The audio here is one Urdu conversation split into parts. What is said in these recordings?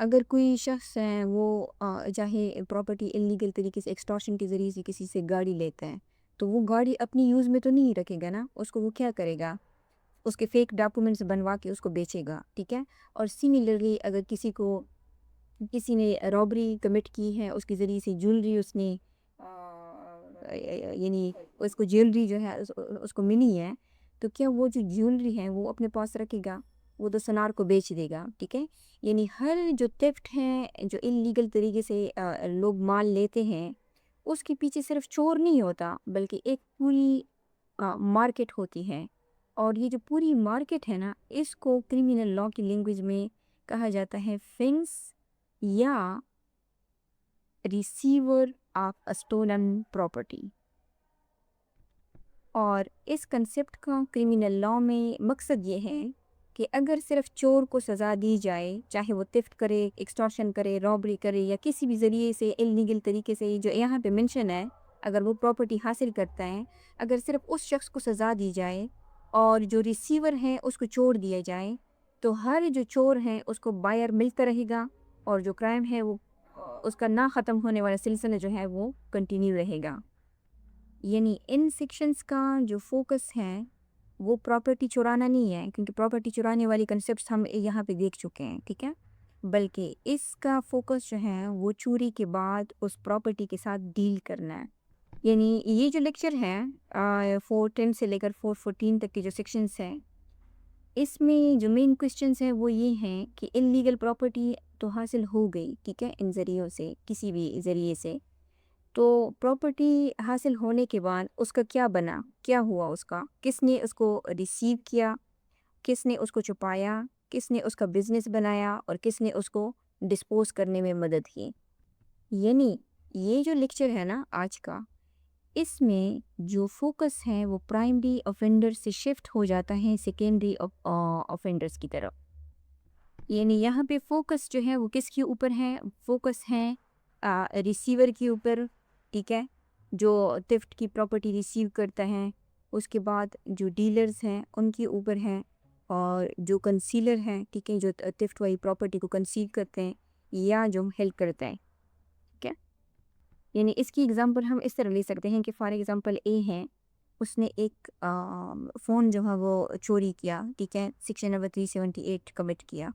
اگر کوئی شخص ہے وہ چاہے پراپرٹی انلیگل طریقے سے ایکسٹارشن کے ذریعے سے کسی سے گاڑی لیتا ہے تو وہ گاڑی اپنی یوز میں تو نہیں رکھے گا نا، اس کو وہ کیا کرے گا، اس کے فیک ڈاکومنٹس بنوا کے اس کو بیچے گا، ٹھیک ہے۔ اور سملرلی اگر کسی نے رابری کمٹ کی ہے، اس کے ذریعے سے جیولری اس نے یعنی اس کو جیولری جو ہے اس کو ملی ہے، تو کیا وہ جو جیولری ہے وہ اپنے پاس رکھے گا، وہ تو سنار کو بیچ دے گا، ٹھیک ہے۔ یعنی ہر جو تھیفٹ ہیں، جو انلیگل طریقے سے لوگ مال لیتے ہیں، اس کے پیچھے صرف چور نہیں ہوتا بلکہ ایک پوری مارکیٹ ہوتی ہے، اور یہ جو پوری مارکیٹ ہے نا، اس کو کرمنل لاء کی لینگویج میں کہا جاتا ہے فنگس یا ریسیور آف اسٹولن پراپرٹی۔ اور اس کنسیپٹ کا کرمنل لاء میں مقصد یہ ہے کہ اگر صرف چور کو سزا دی جائے، چاہے وہ تھیفٹ کرے، ایکسٹارشن کرے، رابری کرے یا کسی بھی ذریعے سے انلیگل طریقے سے، جو یہاں پہ منشن ہے، اگر وہ پراپرٹی حاصل کرتا ہے، اگر صرف اس شخص کو سزا دی جائے اور جو ریسیور ہے اس کو چھوڑ دیا جائے، تو ہر جو چور ہیں اس کو بائر ملتا رہے گا، اور جو کرائم ہے وہ اس کا نہ ختم ہونے والا سلسلہ جو ہے وہ کنٹینیو رہے گا۔ یعنی ان سیکشنز کا جو فوکس ہے وہ پراپرٹی چرانا نہیں ہے، کیونکہ پراپرٹی چرانے والی کنسیپٹس ہم یہاں پہ دیکھ چکے ہیں، ٹھیک ہے، بلکہ اس کا فوکس جو ہے وہ چوری کے بعد اس پراپرٹی کے ساتھ ڈیل کرنا ہے۔ یعنی یہ جو لیکچر ہے 410 سے لے کر 414 تک کے جو سیکشنز ہیں، اس میں جو مین کوسچنز ہیں وہ یہ ہیں کہ انلیگل پراپرٹی تو حاصل ہو گئی، ٹھیک ہے، ان ذریعوں سے، کسی بھی ذریعے سے، تو پراپرٹی حاصل ہونے کے بعد اس کا کیا بنا، کیا ہوا، اس کا کس نے اس کو ریسیو کیا، کس نے اس کو چھپایا، کس نے اس کا بزنس بنایا، اور کس نے اس کو ڈسپوز کرنے میں مدد کی۔ یعنی یہ جو لیکچر ہے نا آج کا، اس میں جو فوکس ہے وہ پرائمری آفینڈر سے شفٹ ہو جاتا ہے سیکنڈری آفینڈرز کی طرف۔ یعنی یہاں پہ فوکس جو ہے وہ کس کے اوپر ہے، فوکس ہے ریسیور کے اوپر، ٹھیک ہے، جو تھیفٹ کی پراپرٹی ریسیو کرتا ہے، اس کے بعد جو ڈیلرز ہیں ان کے اوپر ہیں، اور جو کنسیلر ہیں، ٹھیک ہے، جو تھیفٹ والی پراپرٹی کو کنسیل کرتے ہیں یا جو ہیلپ کرتا ہے، ٹھیک ہے۔ یعنی اس کی اگزامپل ہم اس طرح لے سکتے ہیں کہ فار ایگزامپل اے ہے، اس نے ایک فون جو ہے وہ چوری کیا، ٹھیک ہے، سیکشن نمبر 378 کمٹ کیا۔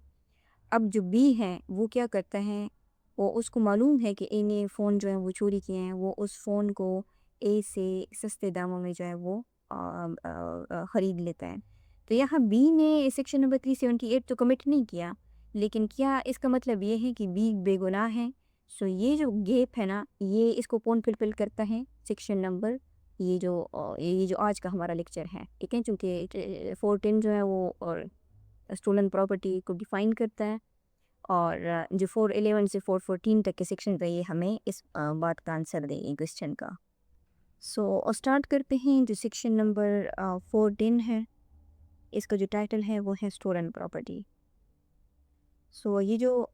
اب جو بی ہے وہ کیا کرتا ہے، وہ اس کو معلوم ہے کہ اے نے فون جو ہے وہ چوری کیے ہیں، وہ اس فون کو اے سے سستے داموں میں جو ہے وہ خرید لیتا ہے۔ تو یہاں بی نے سیکشن نمبر 378 تو کمٹ نہیں کیا، لیکن کیا اس کا مطلب یہ ہے کہ بی بے گناہ ہے؟ سو یہ جو گیپ ہے نا، یہ اس کو کون فلفل کرتا ہے، سیکشن نمبر یہ جو آج کا ہمارا لیکچر ہے، ٹھیک ہے، چونکہ 410 جو ہے وہ اسٹولن پراپرٹی کو ڈیفائن کرتا ہے، اور جو 411 سے 414 تک کے سیکشن ہے یہ ہمیں اس بات کا آنسر دیں گے کوسچن کا۔ سو اسٹارٹ کرتے ہیں، جو سیکشن نمبر 410 ہے، اس کا جو ٹائٹل ہے وہ ہے اسٹولن پراپرٹی۔ سو یہ جو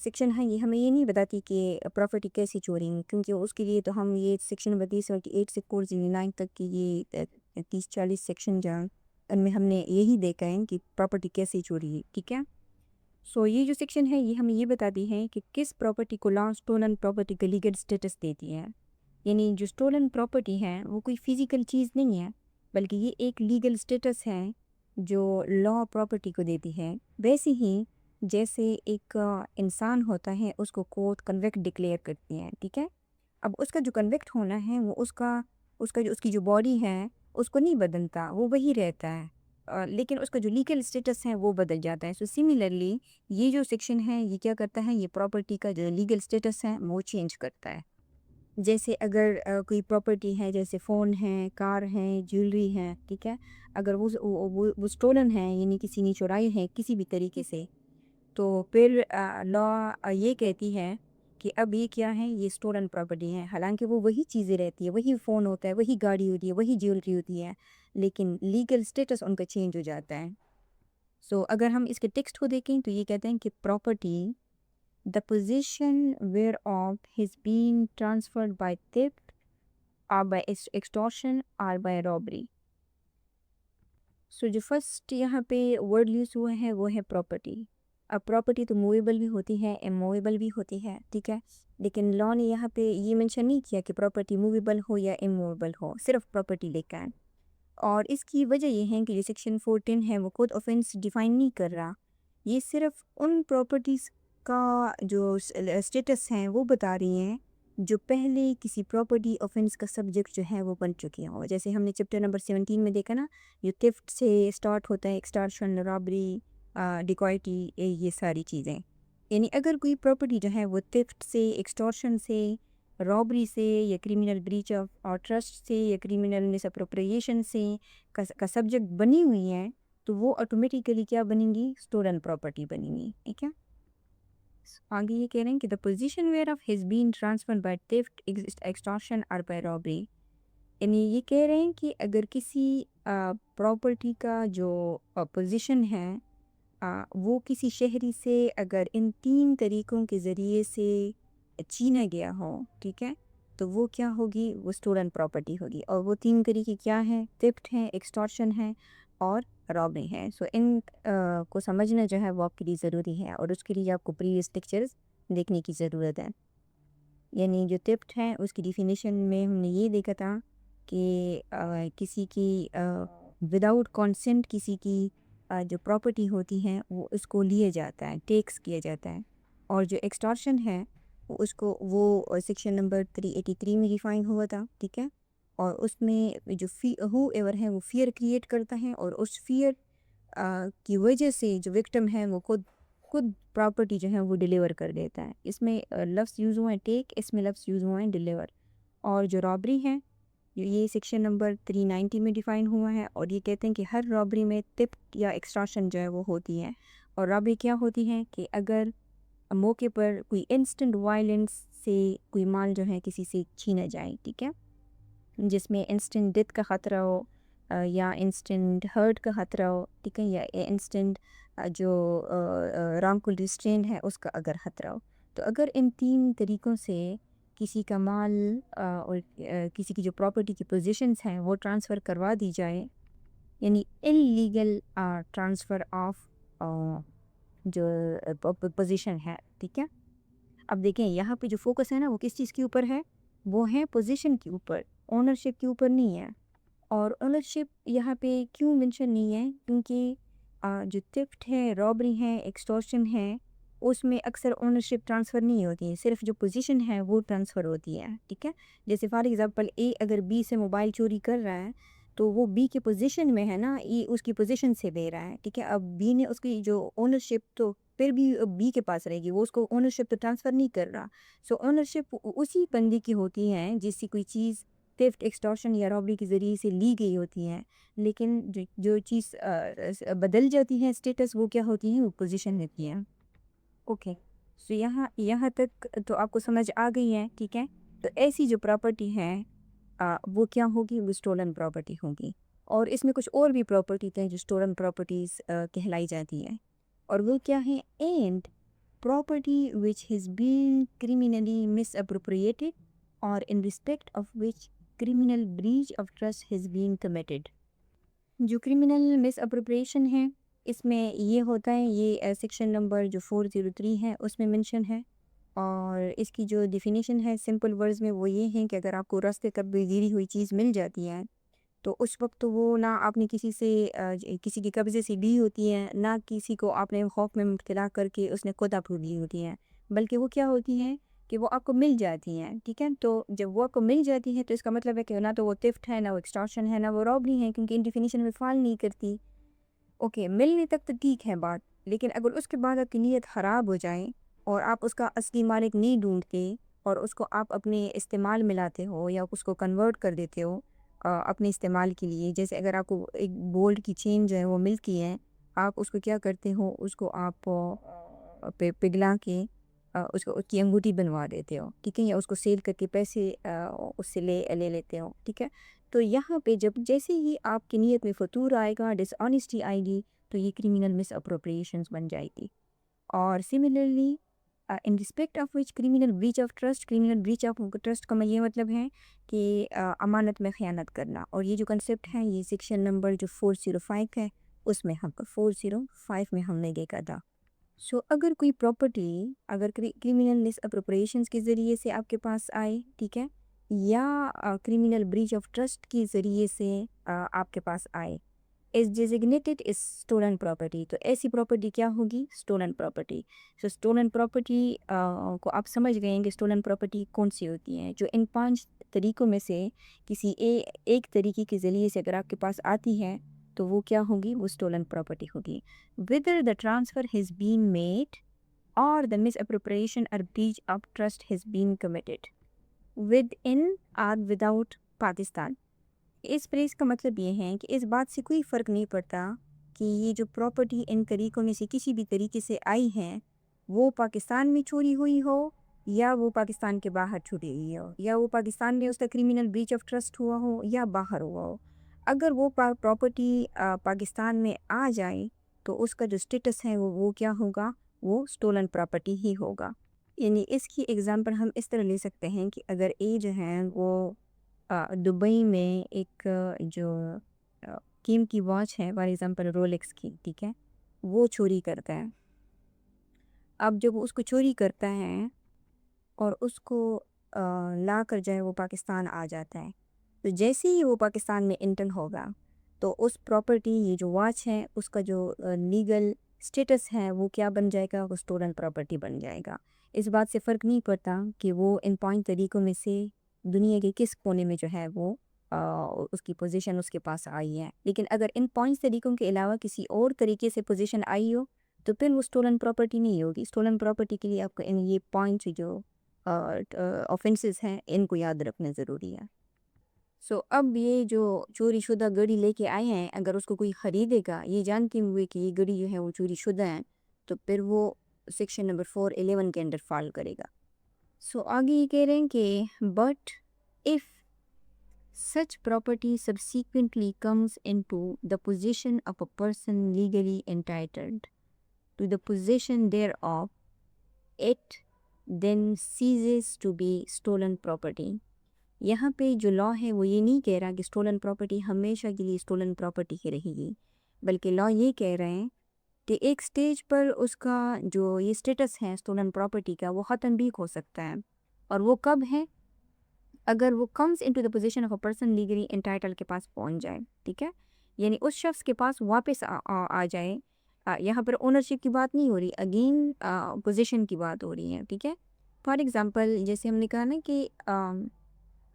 سیکشن ہے یہ ہمیں یہ نہیں بتاتی کہ پراپرٹی کیسی چوری ہوئی، کیونکہ اس کے لیے تو ہم یہ سیکشن نمبر 378 سے 409 تک کی یہ 30-40 سیکشن جہاں ان میں ہم نے یہی دیکھا ہے کہ پراپرٹی کیسی چوری ہے، ٹھیک ہے۔ سو یہ جو سیکشن ہے یہ ہمیں یہ بتاتی ہے کہ کس پراپرٹی کو لا اسٹولن پراپرٹی کا لیگل سٹیٹس دیتی ہے۔ یعنی جو اسٹولن پراپرٹی ہے وہ کوئی فزیکل چیز نہیں ہے، بلکہ یہ ایک لیگل سٹیٹس ہے جو لا پراپرٹی کو دیتی ہے۔ ویسے ہی جیسے ایک انسان ہوتا ہے، اس کو کورٹ کنوکٹ ڈکلیئر کرتی ہے، ٹھیک ہے۔ اب اس کا جو کنوکٹ ہونا ہے وہ اس کی جو باڈی ہے اس کو نہیں بدلتا، وہ وہی رہتا ہے، لیکن اس کا جو لیگل سٹیٹس ہے وہ بدل جاتا ہے۔ سو سملرلی یہ جو سیکشن ہے یہ کیا کرتا ہے، یہ پراپرٹی کا جو لیگل سٹیٹس ہے وہ چینج کرتا ہے۔ جیسے اگر کوئی پراپرٹی ہے، جیسے فون ہے، کار ہے، جیولری ہے، ٹھیک ہے، اگر وہ اسٹولن ہے، یعنی کسی نے چرائی ہے کسی بھی طریقے سے، تو پھر لا یہ کہتی ہے کہ اب یہ کیا ہے، یہ اسٹولن پراپرٹی ہے، حالانکہ وہ وہی چیزیں رہتی ہے، وہی فون ہوتا ہے، وہی گاڑی ہوتی ہے، وہی جیولری ہوتی ہے، لیکن لیگل سٹیٹس ان کا چینج ہو جاتا ہے۔ سو اگر ہم اس کے ٹیکسٹ کو دیکھیں تو یہ کہتے ہیں کہ property the possession whereof has been transferred by theft or by extortion or by robbery۔ سو جو فرسٹ یہاں پہ ورڈ یوز ہوا ہے وہ ہے پراپرٹی۔ اب پراپرٹی تو موویبل بھی ہوتی ہے اموویبل بھی ہوتی ہے، ٹھیک ہے، لیکن لاء نے یہاں پہ یہ مینشن نہیں کیا کہ پراپرٹی موویبل ہو یا اموویبل ہو، صرف پراپرٹی لے کر. اور اس کی وجہ یہ ہے کہ جو سیکشن 14 ہے وہ خود آفینس ڈیفائن نہیں کر رہا، یہ صرف ان پراپرٹیز کا جو اسٹیٹس ہیں وہ بتا رہی ہیں جو پہلے کسی پراپرٹی آفینس کا سبجیکٹ جو ہے وہ بن چکی ہوں. جیسے ہم نے چیپٹر نمبر 17 میں دیکھا نا، جو تھیفٹ سے اسٹارٹ ہوتا ہے، ایکسٹارشن، رابری، ڈیکوائٹی، یہ ساری چیزیں. یعنی اگر کوئی پراپرٹی جو ہے وہ تھیفٹ سے، ایکسٹارشن سے، رابری سے یا کریمنل بریچ آف اور ٹرسٹ سے یا کریمنل مس اپروپریشن سے کا سبجیکٹ بنی ہوئی ہے تو وہ آٹومیٹیکلی کیا بنیں گی؟ اسٹولن پراپرٹی بنیں گی. ٹھیک ہے، آگے یہ کہہ رہے ہیں کہ the position whereof has been transfer by theft, extortion اور بائی رابری. یعنی یہ کہہ رہے ہیں کہ اگر کسی پراپرٹی کا جو پوزیشن ہے وہ کسی شہری سے اگر ان 3 طریقوں کے ذریعے سے چھینا گیا ہو، ٹھیک ہے، تو وہ کیا ہوگی؟ وہ اسٹولن پراپرٹی ہوگی. اور وہ 3 طریقے کیا ہیں؟ تھیفٹ ہے، ایکسٹارشن ہے اور رابری ہے. سو ان کو سمجھنا جو ہے وہ آپ کے لیے ضروری ہے، اور اس کے لیے آپ کو پریویس لیکچرز دیکھنے کی ضرورت ہے. یعنی جو تھیفٹ ہے اس کی ڈیفینیشن میں ہم نے یہ دیکھا تھا کہ کسی کی وداؤٹ کانسنٹ کسی کی جو پراپرٹی ہوتی ہیں وہ اس کو لیے جاتا ہے، ٹیکس کیا جاتا ہے. اور جو ایکسٹارشن ہے وہ سیکشن نمبر 383 میں ڈیفائن ہوا تھا، ٹھیک ہے. اور اس میں جو ہو ایور ہے وہ فیئر کریٹ کرتا ہے، اور اس فیئر کی وجہ سے جو وکٹم ہے وہ خود پراپرٹی جو ہے وہ ڈیلیور کر دیتا ہے. اس میں لفظ یوز ہوئے ہیں ٹیک، اس میں لفظ یوز ہوئے ہیں ڈیلیور. اور جو رابری ہے یہ سیکشن نمبر 390 میں ڈیفائن ہوا ہے، اور یہ کہتے ہیں کہ ہر رابری میں تھیفٹ یا ایکسٹارشن جو ہے وہ ہوتی ہے. اور رابری کیا ہوتی ہے کہ اگر موقع پر کوئی انسٹنٹ وائلنس سے کوئی مال جو ہے کسی سے چھینا جائے، ٹھیک ہے، جس میں انسٹنٹ ڈیتھ کا خطرہ ہو یا انسٹنٹ ہرٹ کا خطرہ ہو، ٹھیک ہے، یا انسٹنٹ جو رانگفل ریسٹرین ہے اس کا اگر خطرہ ہو. تو اگر ان 3 طریقوں سے کسی کا مال اور کسی کی جو پراپرٹی کی پوزیشنز ہیں وہ ٹرانسفر کروا دی جائے، یعنی انلیگل ٹرانسفر آف جو پوزیشن ہے، ٹھیک ہے. اب دیکھیں یہاں پہ جو فوکس ہے نا وہ کس چیز کے اوپر ہے؟ وہ ہے پوزیشن کے اوپر، اونرشپ کے اوپر نہیں ہے. اور اونرشپ یہاں پہ کیوں مینشن نہیں ہے؟ کیونکہ جو تھیفٹ ہے، رابری ہے، ایکسٹورشن ہے، اس میں اکثر اونرشپ ٹرانسفر نہیں ہوتی ہے، صرف جو پوزیشن ہے وہ ٹرانسفر ہوتی ہے، ٹھیک ہے. جیسے فار ایگزامپل اے اگر بی سے موبائل چوری کر رہا ہے تو وہ بی کے پوزیشن میں ہے نا، ای اس کی پوزیشن سے لے رہا ہے، ٹھیک ہے. اب بی نے اس کی جو اونرشپ تو پھر بھی بی کے پاس رہے گی، وہ اس کو اونرشپ تو ٹرانسفر نہیں کر رہا. سو اونرشپ اسی بندے کی ہوتی ہے جس سے کوئی چیز تھیفٹ، ایکسٹارشن یا رابری کے ذریعے سے لی گئی ہوتی ہے، لیکن جو چیز بدل جاتی ہے اسٹیٹس، وہ کیا ہوتی ہیں؟ وہ پوزیشن ہوتی ہے. اوکے، سو یہاں تک تو آپ کو سمجھ آ گئی ہے، ٹھیک ہے. تو ایسی جو پراپرٹی ہے وہ کیا ہوگی؟ وہ اسٹولن پراپرٹی ہوگی. اور اس میں کچھ اور بھی پراپرٹی ہیں جو اسٹولن پراپرٹیز کہلائی جاتی ہیں، اور وہ کیا ہیں؟ And property which has been criminally misappropriated اور in respect of which criminal breach of trust has been committed. جو کریمنل مس اپروپریشن ہے اس میں یہ ہوتا ہے، یہ سیکشن نمبر جو 403 ہے اس میں منشن ہے. اور اس کی جو ڈیفینیشن ہے سمپل ورڈز میں وہ یہ ہے کہ اگر آپ کو راستے تک بھی گری ہوئی چیز مل جاتی ہے تو اس وقت تو وہ نہ آپ نے کسی سے کسی کے قبضے سے لی ہوتی ہے، نہ کسی کو آپ نے خوف میں مبتلا کر کے اس نے خود آپ کو لی ہوتی ہیں، بلکہ وہ کیا ہوتی ہیں کہ وہ آپ کو مل جاتی ہیں، ٹھیک ہے. تو جب وہ آپ کو مل جاتی ہیں تو اس کا مطلب ہے کہ نہ تو وہ تھیفٹ ہے، نہ وہ ایکسٹارشن ہے، نہ وہ رابری ہے، کیونکہ ان ڈیفینیشن میں فال نہیں کرتی. اوکے، ملنے تک تو ٹھیک ہے بات، لیکن اگر اس کے بعد آپ کی نیت خراب ہو جائے اور آپ اس کا اصلی مالک نہیں ڈھونڈتے اور اس کو آپ اپنے استعمال میں لاتے ہو یا اس کو کنورٹ کر دیتے ہو اپنے استعمال کے لیے، جیسے اگر آپ کو ایک گولڈ کی چین جو ہے وہ ملتی ہے، آپ اس کو کیا کرتے ہو؟ اس کو آپ پگھلا کے اس کی انگوٹھی بنوا دیتے ہو، ٹھیک ہے، یا اس کو سیل کر کے پیسے اس سے لے لیتے ہو، ٹھیک ہے. تو یہاں پہ جیسے ہی آپ کی نیت میں فطور آئے گا، ڈس آنیسٹی آئے گی، تو یہ کریمنل مس اپروپریشنز بن جائے گی. اور similarly in respect of which criminal breach of trust, criminal breach of trust کا یہ مطلب ہے کہ امانت میں خیانت کرنا. اور یہ جو کنسیپٹ ہے یہ سیکشن نمبر جو 405 ہے اس میں 405 میں ہم نے دیکھا تھا. سو اگر کوئی پراپرٹی اگر کرمنل مس اپروپریشنس کے ذریعے سے آپ کے پاس آئے، ٹھیک ہے، یا کرمنل بریچ آف ٹرسٹ کے ذریعے سے آپ کے پاس آئے، is designated as stolen property, تو ایسی پراپرٹی کیا ہوگی؟ Stolen property. So stolen property کو آپ سمجھ گئے ہیں کہ اسٹولن پراپرٹی کون سی ہوتی ہیں، جو ان 5 طریقوں میں سے کسی ایک طریقے کے ذریعے سے اگر آپ کے پاس آتی ہے تو وہ کیا ہوگی؟ وہ اسٹولن پراپرٹی ہوگی. whether the transfer has been made or the misappropriation or breach of trust has been committed within or without Pakistan. اس پریس کا مطلب یہ ہے کہ اس بات سے کوئی فرق نہیں پڑتا کہ یہ جو پراپرٹی ان طریقوں میں سے کسی بھی طریقے سے آئی ہے وہ پاکستان میں چوری ہوئی ہو یا وہ پاکستان کے باہر چھوٹی ہوئی ہو یا وہ پاکستان میں اس کا کرمنل بریچ آف ٹرسٹ ہوا ہو یا باہر ہوا ہو. اگر وہ پراپرٹی پاکستان میں آ جائے تو اس کا جو سٹیٹس ہے وہ کیا ہوگا؟ وہ اسٹولن پراپرٹی ہی ہوگا. یعنی اس کی ایگزامپل ہم اس طرح لے سکتے ہیں کہ اگر اے جو ہے وہ دبئی میں ایک جو قیمتی واچ ہے فار ایگزامپل رولکس کی، ٹھیک ہے، وہ چوری کرتا ہے. اب جب وہ اس کو چوری کرتا ہے اور اس کو لا کر جو ہے وہ پاکستان آ جاتا ہے، تو جیسے ہی وہ پاکستان میں انٹر ہوگا تو اس پراپرٹی یہ جو واچ ہے اس کا جو لیگل سٹیٹس ہے وہ کیا بن جائے گا؟ وہ اسٹولن پراپرٹی بن جائے گا. اس بات سے فرق نہیں پڑتا کہ وہ ان 5 طریقوں میں سے دنیا کے کس کونے میں جو ہے وہ اس کی پوزیشن اس کے پاس آئی ہے. لیکن اگر ان 5 طریقوں کے علاوہ کسی اور طریقے سے پوزیشن آئی ہو تو پھر وہ اسٹولن پراپرٹی نہیں ہوگی. اسٹولن پراپرٹی کے لیے آپ کو ان یہ پوائنٹس جو آفینسز ہیں ان کو یاد رکھنا ضروری ہے. سو اب یہ جو چوری شدہ گڑی لے کے آئے ہیں اگر اس کو کوئی خریدے گا یہ جانتے ہوئے کہ یہ گڑی جو ہے وہ چوری شدہ ہے تو پھر وہ سیکشن نمبر 411 کے اندر فال کرے گا. سو آگے یہ کہہ رہے ہیں کہ but if such property subsequently comes into the possession of a person legally entitled to the possession thereof, it then ceases to be stolen property. یہاں پہ جو لا ہے وہ یہ نہیں کہہ رہا کہ اسٹولن پراپرٹی ہمیشہ کے لیے اسٹولن پراپرٹی ہی رہے گی، بلکہ لا یہ کہہ رہے ہیں کہ ایک سٹیج پر اس کا جو یہ سٹیٹس ہے اسٹولن پراپرٹی کا وہ ختم بھی ہو سکتا ہے. اور وہ کب ہے؟ اگر وہ comes into the possession of a person legally entitled کے پاس پہنچ جائے، ٹھیک ہے، یعنی اس شخص کے پاس واپس آ جائے. یہاں پر اونرشپ کی بات نہیں ہو رہی، اگین پوزیشن کی بات ہو رہی ہے. ٹھیک ہے، فار ایگزامپل جیسے ہم نے کہا نا کہ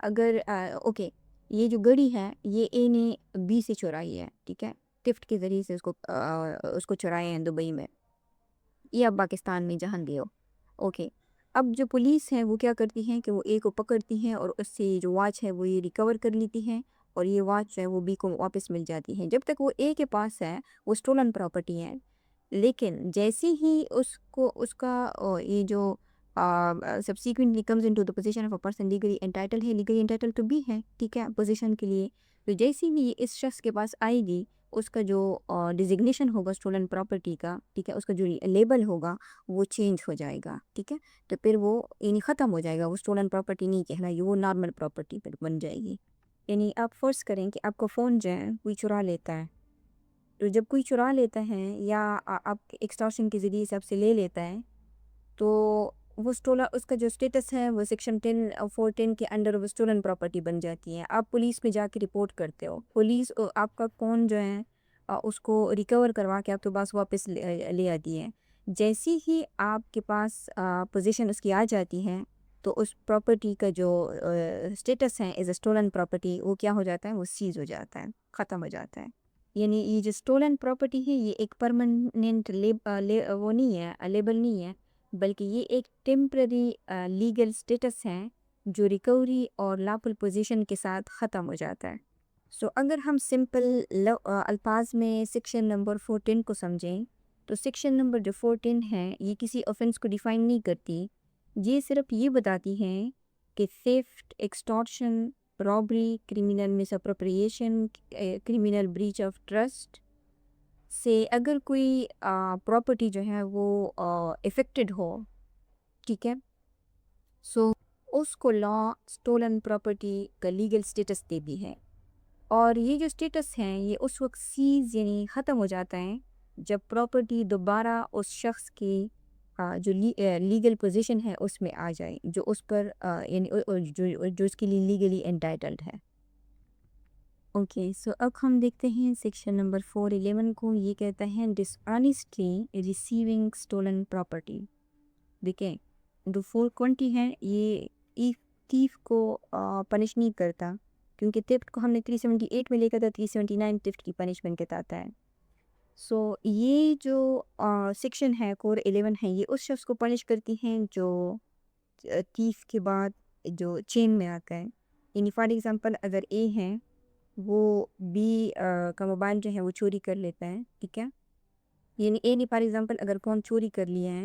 اگر اوکے یہ جو گڑی ہے یہ اے نے بی سے چرائی ہے، ٹھیک ہے، ٹفٹ کے ذریعے سے اس کو چرائے ہیں دبئی میں یا پاکستان میں جہاں بھی ہو. اوکے، اب جو پولیس ہے وہ کیا کرتی ہیں کہ وہ اے کو پکڑتی ہیں اور اس سے جو واچ ہے وہ یہ ریکور کر لیتی ہیں اور یہ واچ ہے وہ بی کو واپس مل جاتی ہے. جب تک وہ اے کے پاس ہے وہ اسٹولن پراپرٹی ہے. لیکن جیسے ہی اس کا یہ جو subsequently comes into the possession of a person legally entitled ہے، legally entitled تو بھی ہے، ٹھیک ہے، پوزیشن کے لیے، تو جیسے ہی اس شخص کے پاس آئے گی اس کا جو ڈیزگنیشن ہوگا اسٹولن پراپرٹی کا، ٹھیک ہے، اس کا جو لیبل ہوگا وہ چینج ہو جائے گا. ٹھیک ہے، تو پھر وہ یعنی ختم ہو جائے گا، وہ اسٹولن پراپرٹی نہیں کہلائے گی، وہ نارمل پراپرٹی پھر بن جائے گی. یعنی آپ فرض کریں کہ آپ کا فون جو ہے کوئی چرا لیتا ہے، تو جب کوئی چرا لیتا ہے یا آپ ایکسٹارشن کے ذریعے سے آپ سے لے لیتا ہے تو وہ اس کا جو سٹیٹس ہے وہ سیکشن 410 کے انڈر وہ اسٹولن پراپرٹی بن جاتی ہے. آپ پولیس میں جا کے رپورٹ کرتے ہو، پولیس آپ کا فون جو ہے اس کو ریکور کروا کے آپ کے پاس واپس لے آتی ہے. جیسی ہی آپ کے پاس پوزیشن اس کی آ جاتی ہے تو اس پراپرٹی کا جو سٹیٹس ہے ایز اے اسٹولن پراپرٹی وہ کیا ہو جاتا ہے؟ وہ سیز ہو جاتا ہے، ختم ہو جاتا ہے. یعنی یہ جو اسٹولن پراپرٹی ہے یہ ایک پرماننٹ وہ نہیں ہے، لیبل نہیں ہے، بلکہ یہ ایک ٹیمپرری لیگل سٹیٹس ہے جو ریکوری اور لاپل پوزیشن کے ساتھ ختم ہو جاتا ہے. سو اگر ہم سمپل الفاظ میں سیکشن نمبر 14 کو سمجھیں تو سیکشن نمبر جو 14 ہے یہ کسی آفینس کو ڈیفائن نہیں کرتی، یہ صرف یہ بتاتی ہے کہ theft, extortion, robbery, criminal misappropriation, criminal breach of trust سے اگر کوئی پراپرٹی جو ہے وہ افیکٹڈ ہو، ٹھیک ہے، سو اس کو لا اسٹولن پراپرٹی کا لیگل سٹیٹس دیتی ہے. اور یہ جو سٹیٹس ہیں یہ اس وقت سیز یعنی ختم ہو جاتا ہے جب پراپرٹی دوبارہ اس شخص کی جو لیگل پوزیشن ہے اس میں آ جائے، جو اس پر یعنی جو اس کے لیے لیگلی انٹائٹلڈ ہے۔ اوکے، سو اب ہم دیکھتے ہیں سیکشن نمبر 411 کو۔ یہ کہتا ہے ڈس آنیسٹلی ریسیونگ اسٹولن پراپرٹی۔ دیکھیں جو 420 ہے یہ تھیف کو پنش نہیں کرتا، کیونکہ تھیفٹ کو ہم نے 378 میں لے کر تھا، 379 تھیفٹ کی پنشمنٹ کے تحت ہے۔ سو یہ جو سیکشن ہے کور 11 ہے، یہ اس شخص کو پنش کرتی ہیں جو تھیف کے بعد جو چین میں آتا ہے۔ یعنی فار ایگزامپل اگر اے ہے وہ بی کا موبائل جو ہے وہ چوری کر لیتا ہے، ٹھیک ہے، یعنی اے نے فار ایگزامپل اگر فون چوری کر لیا ہے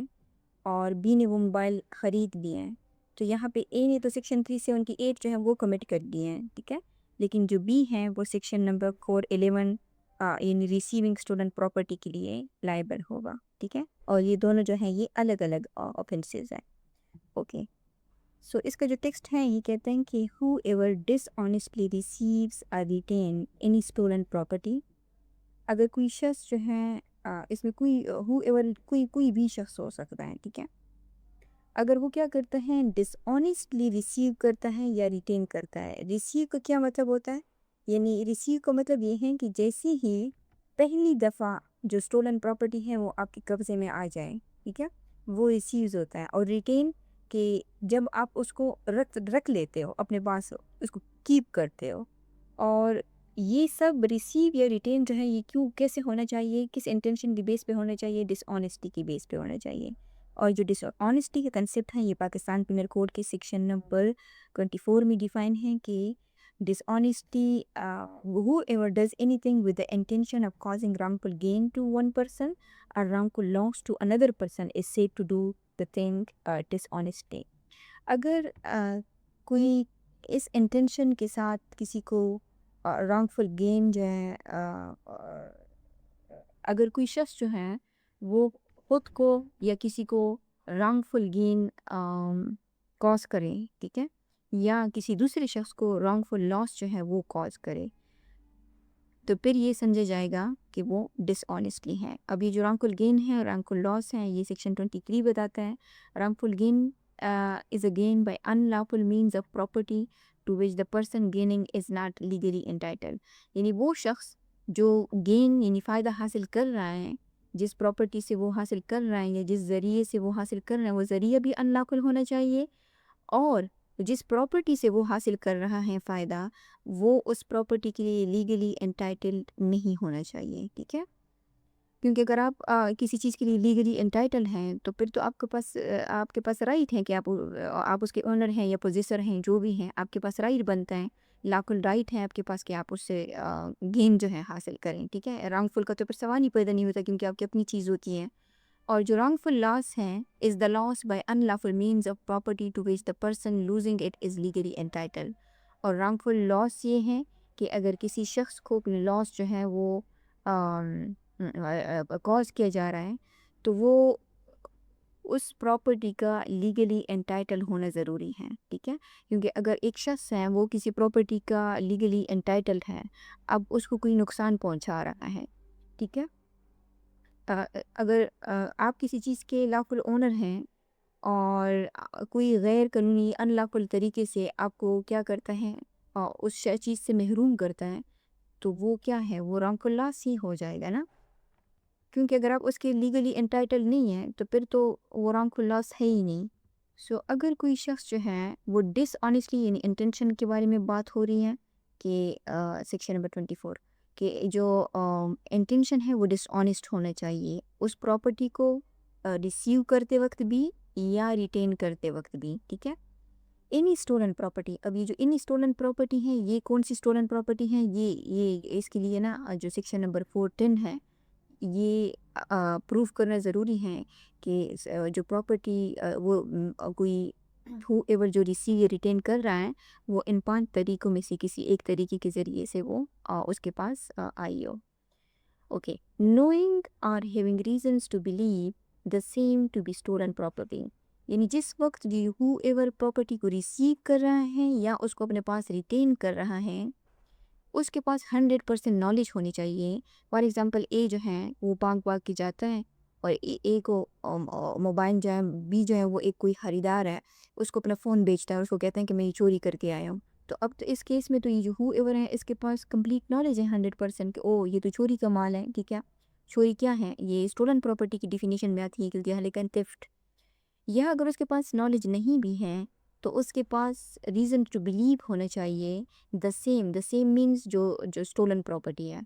اور بی نے وہ موبائل خرید لیا ہے، تو یہاں پہ اے نے تو سیکشن 378 جو ہے وہ کمٹ کر دیے ہیں، ٹھیک ہے، لیکن جو بی ہے وہ سیکشن نمبر کور 11 یعنی ریسیونگ اسٹولن پراپرٹی کے لیے لائبل ہوگا، ٹھیک ہے، اور یہ دونوں جو ہیں یہ الگ الگ آفینسز ہیں۔ اوکے، سو اس کا جو ٹیکسٹ ہے یہ کہتے ہیں کہ ہو ایور ڈس آنیسٹلی ریسیوز اور ریٹین اینی اسٹولن پراپرٹی۔ اگر کوئی شخص جو ہے اس میں کوئی ہو ایور کوئی بھی شخص ہو سکتا ہے، ٹھیک ہے، اگر وہ کیا کرتا ہے ڈس آنیسٹلی ریسیو کرتا ہے یا ریٹین کرتا ہے۔ ریسیو کا کیا مطلب ہوتا ہے؟ یعنی ریسیو کا مطلب یہ ہے کہ جیسے ہی پہلی دفعہ جو اسٹولن پراپرٹی ہے وہ آپ کے قبضے میں آ جائے، ٹھیک ہے، وہ ریسیوز ہوتا ہے۔ اور ریٹین کہ جب آپ اس کو رکھ لیتے ہو اپنے پاس، اس کو کیپ کرتے ہو، اور یہ سب ریسیو یا ریٹین جو ہے یہ کیسے ہونا چاہیے، کس انٹینشن کی بیس پہ ہونا چاہیے؟ ڈس آنیسٹی کی بیس پہ ہونا چاہیے۔ اور جو ڈس آنیسٹی کا کنسیپٹ ہے یہ پاکستان پینل کوڈ کے سیکشن نمبر 24 میں ڈیفائن ہے کہ ڈس honesty whoever does anything with the intention of causing wrongful gain to one person or wrongful loss to another person is said to do the thing dishonesty۔ اگر کوئی اس انٹینشن کے ساتھ کسی کو wrongful gain جو ہے اگر کوئی شخص جو ہے وہ خود کو یا کسی کو wrongful gain کاز کرے، ٹھیک ہے، یا کسی دوسرے شخص کو wrongful loss جو ہے وہ کاز کرے، تو پھر یہ سمجھا جائے گا کہ وہ ڈس آنیسٹلی ہے۔ اب یہ جو wrongful gain ہے، wrongful loss ہے، یہ سیکشن 23 بتاتا ہے۔ wrongful gain is a gain by unlawful means of property to which the person gaining is not legally entitled۔ یعنی وہ شخص جو گین یعنی فائدہ حاصل کر رہا ہے، جس پراپرٹی سے وہ حاصل کر رہا ہے یا جس ذریعے سے وہ حاصل کر رہا ہے، وہ ذریعہ بھی unlawful ہونا چاہیے، اور جس پراپرٹی سے وہ حاصل کر رہا ہے فائدہ، وہ اس پراپرٹی کے لیے لیگلی انٹائٹلڈ نہیں ہونا چاہیے، ٹھیک ہے، کیونکہ اگر آپ کسی چیز کے لیے لیگلی انٹائٹل ہیں تو پھر تو آپ کے پاس رائٹ ہے کہ آپ اس کے اونر ہیں یا پوزیسر ہیں، جو بھی ہیں آپ کے پاس رائٹ بنتا ہے، لاکل رائٹ ہے آپ کے پاس کہ آپ اس سے گین جو ہے حاصل کریں، ٹھیک ہے۔ رانگ فل کا تو پھر سوال ہی پیدا نہیں ہوتا، کیونکہ آپ کی اپنی چیز ہوتی ہے۔ اور جو wrongful loss ہے is the loss by unlawful means of property to which the person losing it is legally entitled۔ اور wrongful loss یہ ہے کہ اگر کسی شخص کو اپنے لاس جو ہے وہ کاز کیا جا رہا ہے تو وہ اس پراپرٹی کا لیگلی انٹائٹل ہونا ضروری ہے، ٹھیک ہے، کیونکہ اگر ایک شخص ہے وہ کسی پراپرٹی کا لیگلی انٹائٹلڈ ہے، اب اس کو کوئی نقصان پہنچا رہا ہے، ٹھیک ہے، اگر آپ کسی چیز کے لافل اونر ہیں اور کوئی غیر قانونی ان لافل طریقے سے آپ کو کیا کرتا ہے اس چیز سے محروم کرتا ہے، تو وہ کیا ہے، وہ wrongful loss ہی ہو جائے گا نا، کیونکہ اگر آپ اس کے لیگلی انٹائٹل نہیں ہیں تو پھر تو وہ wrongful loss ہے ہی نہیں۔ سو اگر کوئی شخص جو ہے وہ ڈس آنیسٹلی یعنی انٹینشن کے بارے میں بات ہو رہی ہے کہ سیکشن نمبر 24 کہ جو انٹینشن ہے وہ ڈس آنیسٹ ہونا چاہیے اس پراپرٹی کو ریسیو کرتے وقت بھی یا ریٹین کرتے وقت بھی، ٹھیک ہے۔ اینی اسٹولن پراپرٹی، اب یہ جو اینی اسٹولن پراپرٹی ہے یہ کون سی اسٹولن پراپرٹی ہے، یہ اس کے لیے نا جو سیکشن نمبر 410 ہے یہ پروف کرنا ضروری ہے کہ جو پراپرٹی وہ کوئی ہو ایور جو ریسیو یا ریٹین کر رہا ہے وہ ان 5 طریقوں میں سے کسی ایک طریقے کے ذریعے سے وہ اس کے پاس آئی ہو۔ Okay, knowing or having reasons to believe the same to be stolen property, یعنی جس وقت ہو ایور پراپرٹی کو ریسیو کر رہا ہے یا اس کو اپنے پاس ریٹین کر رہا ہے، اس کے پاس 100% نالج ہونی چاہیے. فار ایگزامپل اے جو ہے وہ بانک باغ کی جاتا ہے اور اے کو موبائل جو ہے، بی جو ہے وہ ایک کوئی خریدار ہے، اس کو اپنا فون بیچتا ہے اور اس کو کہتے ہیں کہ میں یہ چوری کر کے آیا ہوں. تو اب تو اس کیس میں تو یہ جو ہو ایور ہے اس کے پاس کمپلیٹ نالج ہے 100% کہ او یہ تو چوری کا مال ہے. ٹھیک ہے، چوری کیا ہے؟ یہ اسٹولن پراپرٹی کی ڈیفینیشن میں آتی ہے کیونکہ لیکن تھفٹ. یا اگر اس کے پاس نالج نہیں بھی ہے تو اس کے پاس ریزن ٹو بلیو ہونا چاہیے دا سیم مینس جو اسٹولن پراپرٹی ہے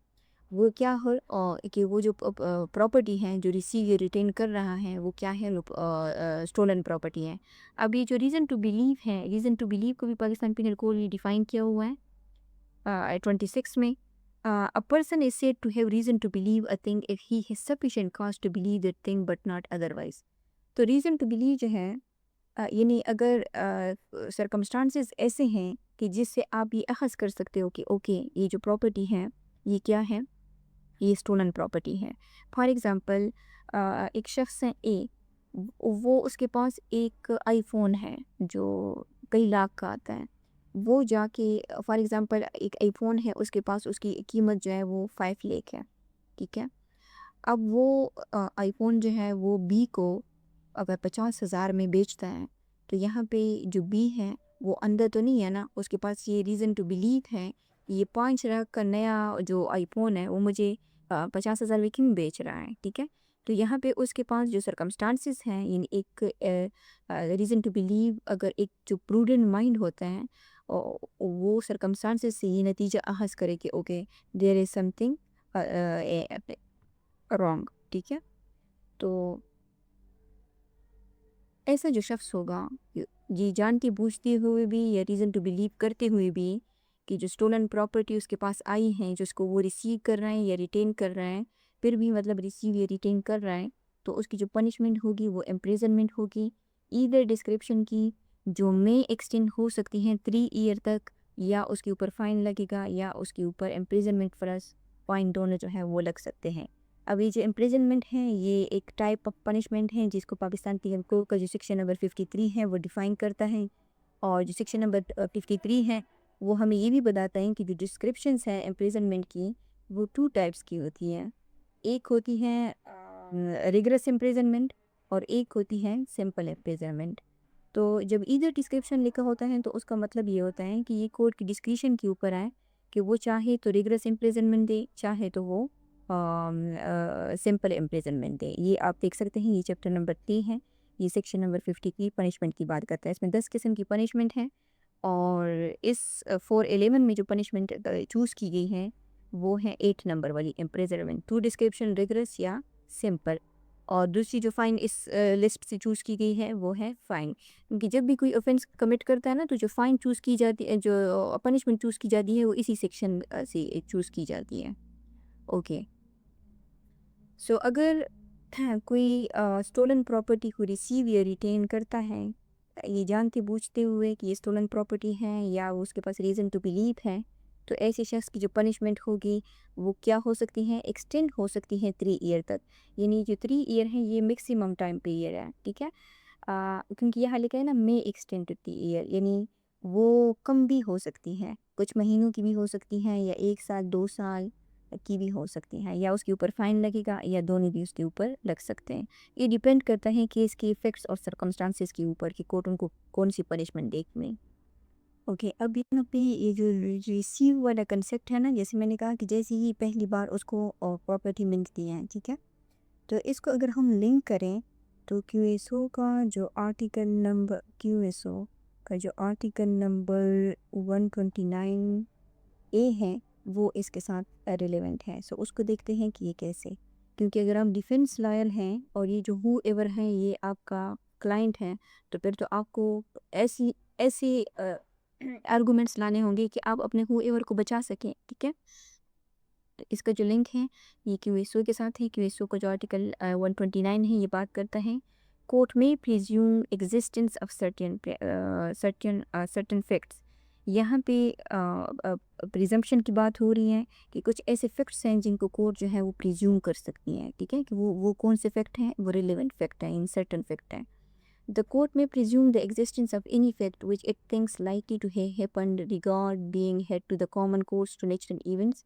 وہ کیا ہو، کہ وہ جو پراپرٹی ہے جو ریسیو یا ریٹین کر رہا ہے وہ کیا ہے، اسٹولن پراپرٹی ہے. اب یہ جو ریزن ٹو بلیو ہے، ریزن ٹو بلیو کو بھی پاکستان پینل کوڈ نے ڈیفائن کیا ہوا ہے 26 میں. A person is said to have reason to believe a thing if he has sufficient cause to believe that thing but not otherwise. تو ریزن ٹو بلیو جو ہے یعنی اگر سرکمسٹانسز ایسے ہیں کہ جس سے آپ یہ اخذ کر سکتے ہو کہ اوکے یہ جو پراپرٹی ہے یہ کیا ہے، یہ اسٹولن پراپرٹی ہے. فار ایگزامپل ایک شخص ہے اے، وہ اس کے پاس ایک آئی فون ہے جو کئی لاکھ کا آتا ہے. وہ جا کے فار ایگزامپل ایک آئی فون ہے اس کے پاس، اس کی قیمت جو ہے وہ 5 لاکھ ہے. ٹھیک ہے، اب وہ آئی فون جو ہے وہ بی کو اگر 50,000 میں بیچتا ہے تو یہاں پہ جو بی ہے وہ اندر تو نہیں ہے نا، اس کے پاس یہ ریزن ٹو بلیو ہے یہ 5 لاکھ کا نیا جو آئی فون ہے وہ مجھے 50,000 میں کیوں بیچ رہا ہے. ٹھیک ہے، تو یہاں پہ اس کے پاس جو سرکمسٹانسز ہیں یعنی ایک ریزن ٹو بلیو، اگر ایک جو پروڈنٹ مائنڈ ہوتا ہے وہ سرکمسٹانسز سے یہ نتیجہ اخذ کرے کہ okay there is some thing wrong. ٹھیک ہے، تو ایسا جو شخص ہوگا یہ جانتے بوجھتے ہوئے بھی یا ریزن ٹو بلیو کرتے ہوئے بھی کہ جو اسٹولن پراپرٹی اس کے پاس آئی ہیں جس کو وہ ریسیو کر رہے ہیں یا ریٹین کر رہے ہیں، پھر بھی مطلب ریسیو یا ریٹین کر رہے ہیں، تو اس کی جو پنشمنٹ ہوگی وہ امپریزنمنٹ ہوگی ایدر ڈسکرپشن کی جو میں ایکسٹینڈ ہو سکتی ہیں 3 ایئر تک، یا اس کے اوپر فائن لگے گا یا اس کے اوپر امپریزنمنٹ پلس فائن دونوں جو ہیں وہ لگ سکتے ہیں. اب یہ جو امپریزنمنٹ ہے یہ ایک ٹائپ آف پنشمنٹ ہے جس کو پاکستان پینل کوڈ کا جو سیکشن نمبر 53 ہے وہ ڈیفائن کرتا ہے، اور جو سیکشن نمبر 53 ہے وہ ہمیں یہ بھی بتاتا ہے کہ جو ڈسکرپشنز ہیں امپریزنمنٹ کی وہ 2 ٹائپس کی ہوتی ہیں. ایک ہوتی ہے ریگرس امپریزنمنٹ اور ایک ہوتی ہے سمپل امپریزنمنٹ. تو جب ایدر ڈسکرپشن لکھا ہوتا ہے تو اس کا مطلب یہ ہوتا ہے کہ یہ کورٹ کی ڈسکریشن کے اوپر ہے کہ وہ چاہے تو ریگرس امپریزنمنٹ دے، چاہے تو وہ سمپل امپریزنمنٹ دے. یہ آپ دیکھ سکتے ہیں، یہ چیپٹر نمبر 3 ہے، یہ سیکشن نمبر 50 کی پنشمنٹ کی بات کرتا ہے. اس میں 10 قسم کی پنشمنٹ ہیں اور اس 411 میں جو پنشمنٹ چوز کی گئی ہے وہ ہے 8 نمبر والی امپریزنمنٹ، 2 ڈسکرپشن ریگرس یا سمپل. اور دوسری جو فائن اس لسٹ سے چوز کی گئی ہے وہ ہے فائن، کیونکہ جب بھی کوئی اوفینس کمٹ کرتا ہے نا تو جو فائن چوز کی جاتی ہے، جو پنشمنٹ چوز کی جاتی ہے وہ اسی سیکشن سے چوز کی جاتی ہے. اوکے، سو اگر کوئی اسٹولن پراپرٹی کو ریسیو یا ریٹین کرتا ہے یہ جانتے بوجھتے ہوئے کہ یہ اسٹولن پراپرٹی ہے یا اس کے پاس ریزن ٹو بلیو ہے، تو ایسے شخص کی جو پنشمنٹ ہوگی وہ کیا ہو سکتی ہیں، ایکسٹینڈ ہو سکتی ہیں 3 ایئر تک. یعنی جو 3 ایئر ہیں یہ میکسیمم ٹائم پیریڈ ہے. ٹھیک ہے، کیونکہ یہاں لکھا ہے نا مے ایکسٹینڈ ٹو 3 ایئر، یعنی وہ کم بھی ہو سکتی ہیں، کچھ مہینوں کی بھی ہو سکتی ہیں یا 1 سال 2 سال کی بھی ہو سکتی ہیں، یا اس کے اوپر فائن لگے گا یا دونوں بھی اس کے اوپر لگ سکتے ہیں. یہ ڈیپینڈ کرتا ہے کیس کے ایفیکٹس اور سرکمسٹانسز کے اوپر کہ کورٹ ان کو کون سی پنشمنٹ دیکھنے. اوکے، اب یہاں پہ یہ جو ریسیو والا کنسیپٹ ہے نا، جیسے میں نے کہا کہ جیسے ہی پہلی بار اس کو پراپرٹی ملتی ہے، ٹھیک ہے، تو اس کو اگر ہم لنک کریں تو کیو ایس او کا جو آرٹیکل نمبر 129A ہے وہ اس کے ساتھ ریلیونٹ ہے. سو اس کو دیکھتے ہیں کہ یہ کیسے، کیونکہ اگر آپ ڈیفینس لائر ہیں اور یہ جو ہو ایور ہے یہ آپ کا کلائنٹ ہے تو پھر تو آپ کو ایسی آرگومنٹس لانے ہوں گے کہ آپ اپنے ہو ایور کو بچا سکیں. ٹھیک ہے، اس کا جو لنک ہے یہ کیو ایس او کے ساتھ ہے. کیو ایس او کا جو آرٹیکل 129 ہے یہ بات کرتا ہے کورٹ میں presume existence of certain facts. یہاں پہ پریزمپشن کی بات ہو رہی ہے کہ کچھ ایسے فیکٹس ہیں جن کو کورٹ جو ہے وہ پریزیوم کر سکتی ہیں. ٹھیک ہے، کہ وہ کون سے فیکٹ ہیں، وہ ریلیونٹ فیکٹ ہیں، ان سرٹن فیکٹ ہیں. The court may presume the existence of any fact which it thinks likely to have happened regard being head to the common course to natural events.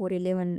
411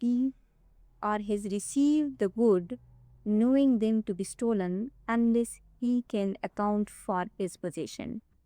thief or has received the good knowing them to be stolen unless he can account for his possession.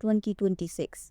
2026,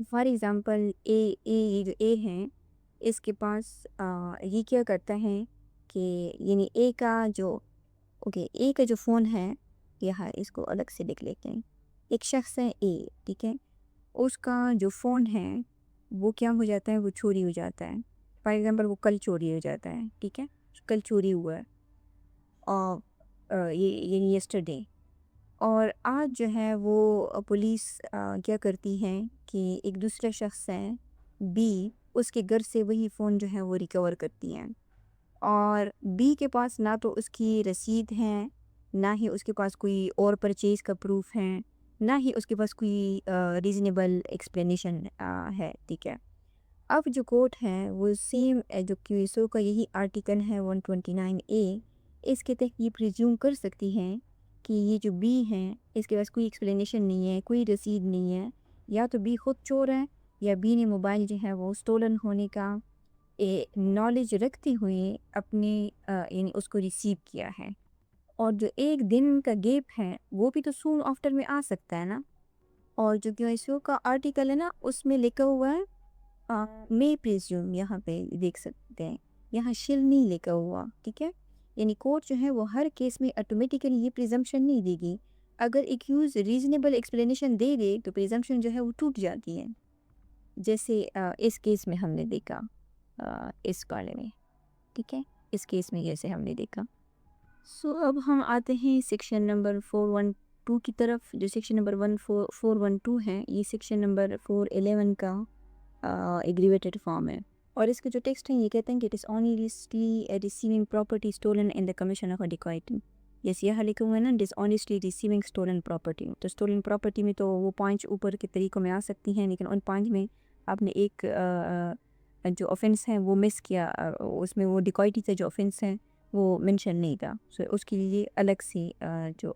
for example یہ جو اے ہیں اس کے پاس یہ کیا کرتا ہے کہ یعنی اے کا جو فون ہے، یہاں اس کو الگ سے لکھ لیتے ہیں. ایک شخص ہے اے، ٹھیک ہے، اس کا جو فون ہے وہ کیا ہو جاتا ہے، وہ چوری ہو جاتا ہے. فار ایگزامپل وہ کل چوری ہو جاتا ہے، ٹھیک ہے، کل چوری ہوا ہے اور یعنی یسٹرڈے. اور آج جو ہے وہ پولیس کیا کرتی ہے کہ ایک دوسرا شخص ہے بی، اس کے گھر سے وہی فون جو ہے وہ ریکور کرتی ہیں. اور بی کے پاس نہ تو اس کی رسید ہے، نہ ہی اس کے پاس کوئی اور پرچیز کا پروف ہے، نہ ہی اس کے پاس کوئی ریزنیبل ایکسپلینیشن ہے، ٹھیک ہے. اب جو کورٹ ہے وہ سیم جو کیویسو کا یہی آرٹیکل ہے 129A، اس کے تحت یہ پریزیوم کر سکتی ہے کہ یہ جو بی ہیں اس کے پاس کوئی ایکسپلینیشن نہیں ہے، کوئی رسید نہیں ہے، یا تو بی خود چور ہے یا بی نے موبائل جو ہے وہ سٹولن ہونے کا نالج رکھتے ہوئے اپنے یعنی اس کو ریسیو کیا ہے. اور جو ایک دن کا گیپ ہے وہ بھی تو سون آفٹر میں آ سکتا ہے نا. اور جو کیویسو کا آرٹیکل ہے نا اس میں لکھا ہوا ہے میں پریزیوم، یہاں پہ دیکھ سکتے ہیں یہاں شل نہیں لکھا ہوا، ٹھیک ہے. یعنی کورٹ جو ہے وہ ہر کیس میں آٹومیٹیکلی یہ پریزمپشن نہیں دے گی. اگر ایکیوز ریزنیبل ایکسپلینیشن دے دے تو پریزمپشن جو ہے وہ ٹوٹ جاتی ہے، جیسے اس کیس میں ہم نے دیکھا اس بارے میں، ٹھیک ہے، اس کیس میں جیسے ہم نے دیکھا. سو اب ہم آتے ہیں سیکشن نمبر 412 کی طرف. جو سیکشن نمبر 412 ہے یہ سیکشن نمبر 411 کا ایگریویٹڈ فارم ہے. اور اس کے جو ٹیکسٹ ہیں یہ کہتے ہیں کہ it is honestly receiving property stolen in the commission of dacoity. جیسے یہاں لکھا ہوا ہے نا dishonestly receiving stolen property. تو اسٹولن پراپرٹی میں تو وہ 5 اوپر کے طریقوں میں آ سکتی ہیں، لیکن ان 5 میں آپ نے ایک جو آفینس ہے وہ مس کیا، اس میں وہ ڈیکوائٹی کا جو آفینس ہے وہ منشن نہیں تھا. سو اس کے لیے الگ سے جو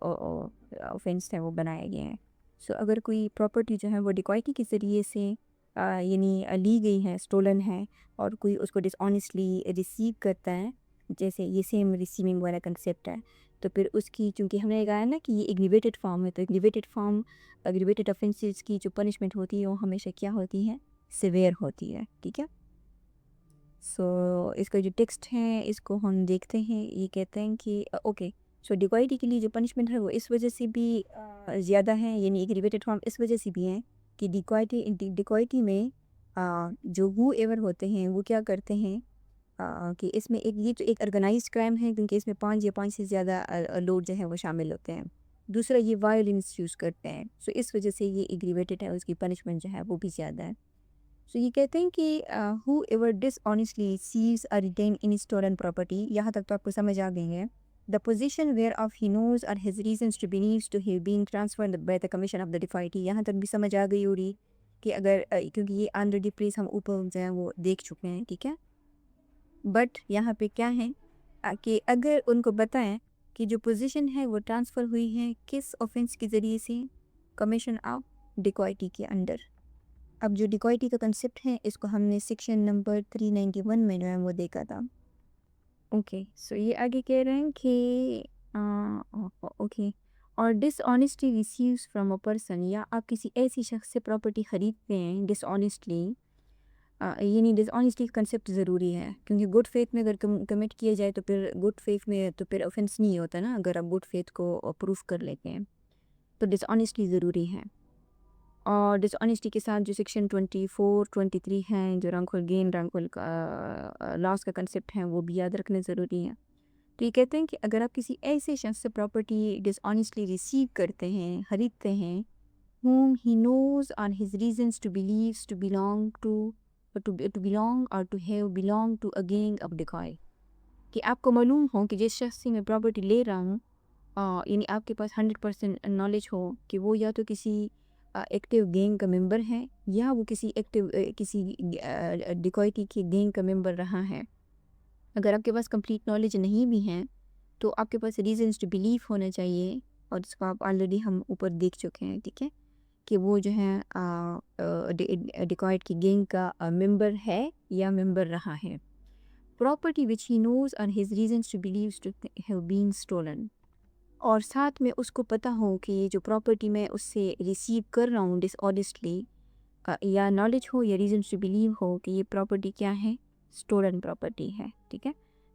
آفینس ہے وہ بنائے گئے ہیں. سو اگر کوئی پراپرٹی جو ہے وہ ڈیکوائٹی کے ذریعے سے یعنی لی گئی ہے، اسٹولن ہے، اور کوئی اس کو ڈس آنیسٹلی ریسیو کرتا ہے، جیسے یہ سیم ریسیونگ والا کنسیپٹ ہے، تو پھر اس کی چونکہ ہم نے کہا ہے نا کہ یہ ایگریویٹڈ فارم ہے، تو ایگریویٹڈ آفینسز کی جو پنشمنٹ ہوتی ہے وہ ہمیشہ کیا ہوتی ہے، سیویئر ہوتی ہے، ٹھیک ہے. سو اس کا جو ٹیکسٹ ہے اس کو ہم دیکھتے ہیں. یہ کہتے ہیں کہ اوکے، سو ڈیکوائٹی کے لیے جو پنشمنٹ ہے وہ اس وجہ سے بھی زیادہ ہے، یعنی ایگریویٹڈ فارم اس وجہ سے بھی ہیں کہ ڈیکوائٹی میں جو ہو ایور ہوتے ہیں وہ کیا کرتے ہیں کہ اس میں یہ تو ایک آرگنائزڈ کرائم ہے کیونکہ اس میں 5 یا 5 سے زیادہ لوگ جو ہیں وہ شامل ہوتے ہیں. دوسرا یہ وائلنس یوز کرتے ہیں، سو اس وجہ سے یہ ایگریویٹڈ ہے، اس کی پنشمنٹ جو ہے وہ بھی زیادہ ہے. سو یہ کہتے ہیں کہ ہو ایور ڈس آنیسٹلی سیز اور ریٹین ان اسٹولن پراپرٹی. یہاں تک تو آپ کو سمجھ آ گئی ہے. The position whereof he knows اور his reasons to believe to have been transferred by the commission of the dacoity. یہاں تک بھی سمجھ آ گئی ہو رہی کہ اگر کیونکہ یہ آلریڈی پلیز ہم اوپر جو ہیں وہ دیکھ چکے ہیں، ٹھیک ہے. بٹ یہاں پہ کیا ہے کہ اگر ان کو بتائیں کہ جو پوزیشن ہے وہ ٹرانسفر ہوئی ہے کس آفینس کے ذریعے سے، کمیشن آف ڈیکوائٹی کے انڈر. اب جو ڈیکوائٹی کا کنسیپٹ ہے اس کو ہم نے سیکشن نمبر 391 میں جو ہے وہ دیکھا تھا. اوکے، سو یہ آگے کہہ رہے ہیں کہ اوکے، اور dishonesty receives from a person, یا آپ کسی ایسی شخص سے پراپرٹی خریدتے ہیں ڈس آنیسٹلی. یعنی ڈس آنیسٹی کنسیپٹ ضروری ہے کیونکہ گڈ فیتھ میں اگر کمٹ کیا جائے تو پھر گڈ فیتھ میں تو پھر اوفینس نہیں ہوتا نا، اگر آپ گڈ فیتھ کو پروف کر لیتے ہیں تو ڈس آنیسٹی ضروری ہے. اور ڈس آنیسٹی کے ساتھ جو سیکشن 24 23 ہیں جو رانگفل گین رانگفل لاس کا کنسیپٹ ہے وہ بھی یاد رکھنا ضروری ہے. تو یہ کہتے ہیں کہ اگر آپ کسی ایسے شخص سے پراپرٹی ڈس آنیسٹلی ریسیو کرتے ہیں، خریدتے ہیں، whom he knows on his reasons to believe to belong to belong or to have belong to a gang of decoy. کہ آپ کو معلوم ہو کہ جس شخص سے میں پراپرٹی لے رہا ہوں یعنی آپ کے پاس 100% نالج ہو کہ وہ یا تو کسی ایکٹیو گینگ کا ممبر ہے یا وہ کسی ڈیکوائٹی کی گینگ کا ممبر رہا ہے. اگر آپ کے پاس کمپلیٹ نالج نہیں بھی ہیں تو آپ کے پاس ریزنس ٹو بلیو ہونا چاہیے، اور اس کو آپ آلریڈی ہم اوپر دیکھ چکے ہیں، ٹھیک ہے، کہ وہ جو ہے ڈیکوائٹ کی گینگ کا ممبر ہے یا ممبر رہا ہے. پراپرٹی وچ ہی نوز اور his reasons to believe to have been stolen, اور ساتھ میں اس کو پتہ ہو کہ یہ جو پراپرٹی میں اس سے ریسیو کر رہا ہوں ڈس آنیسٹلی یا نالج ہو یا ریزن ٹو بلیو ہو کہ یہ پراپرٹی کیا ہے، اسٹولن پراپرٹی ہے، ٹھیک ہے.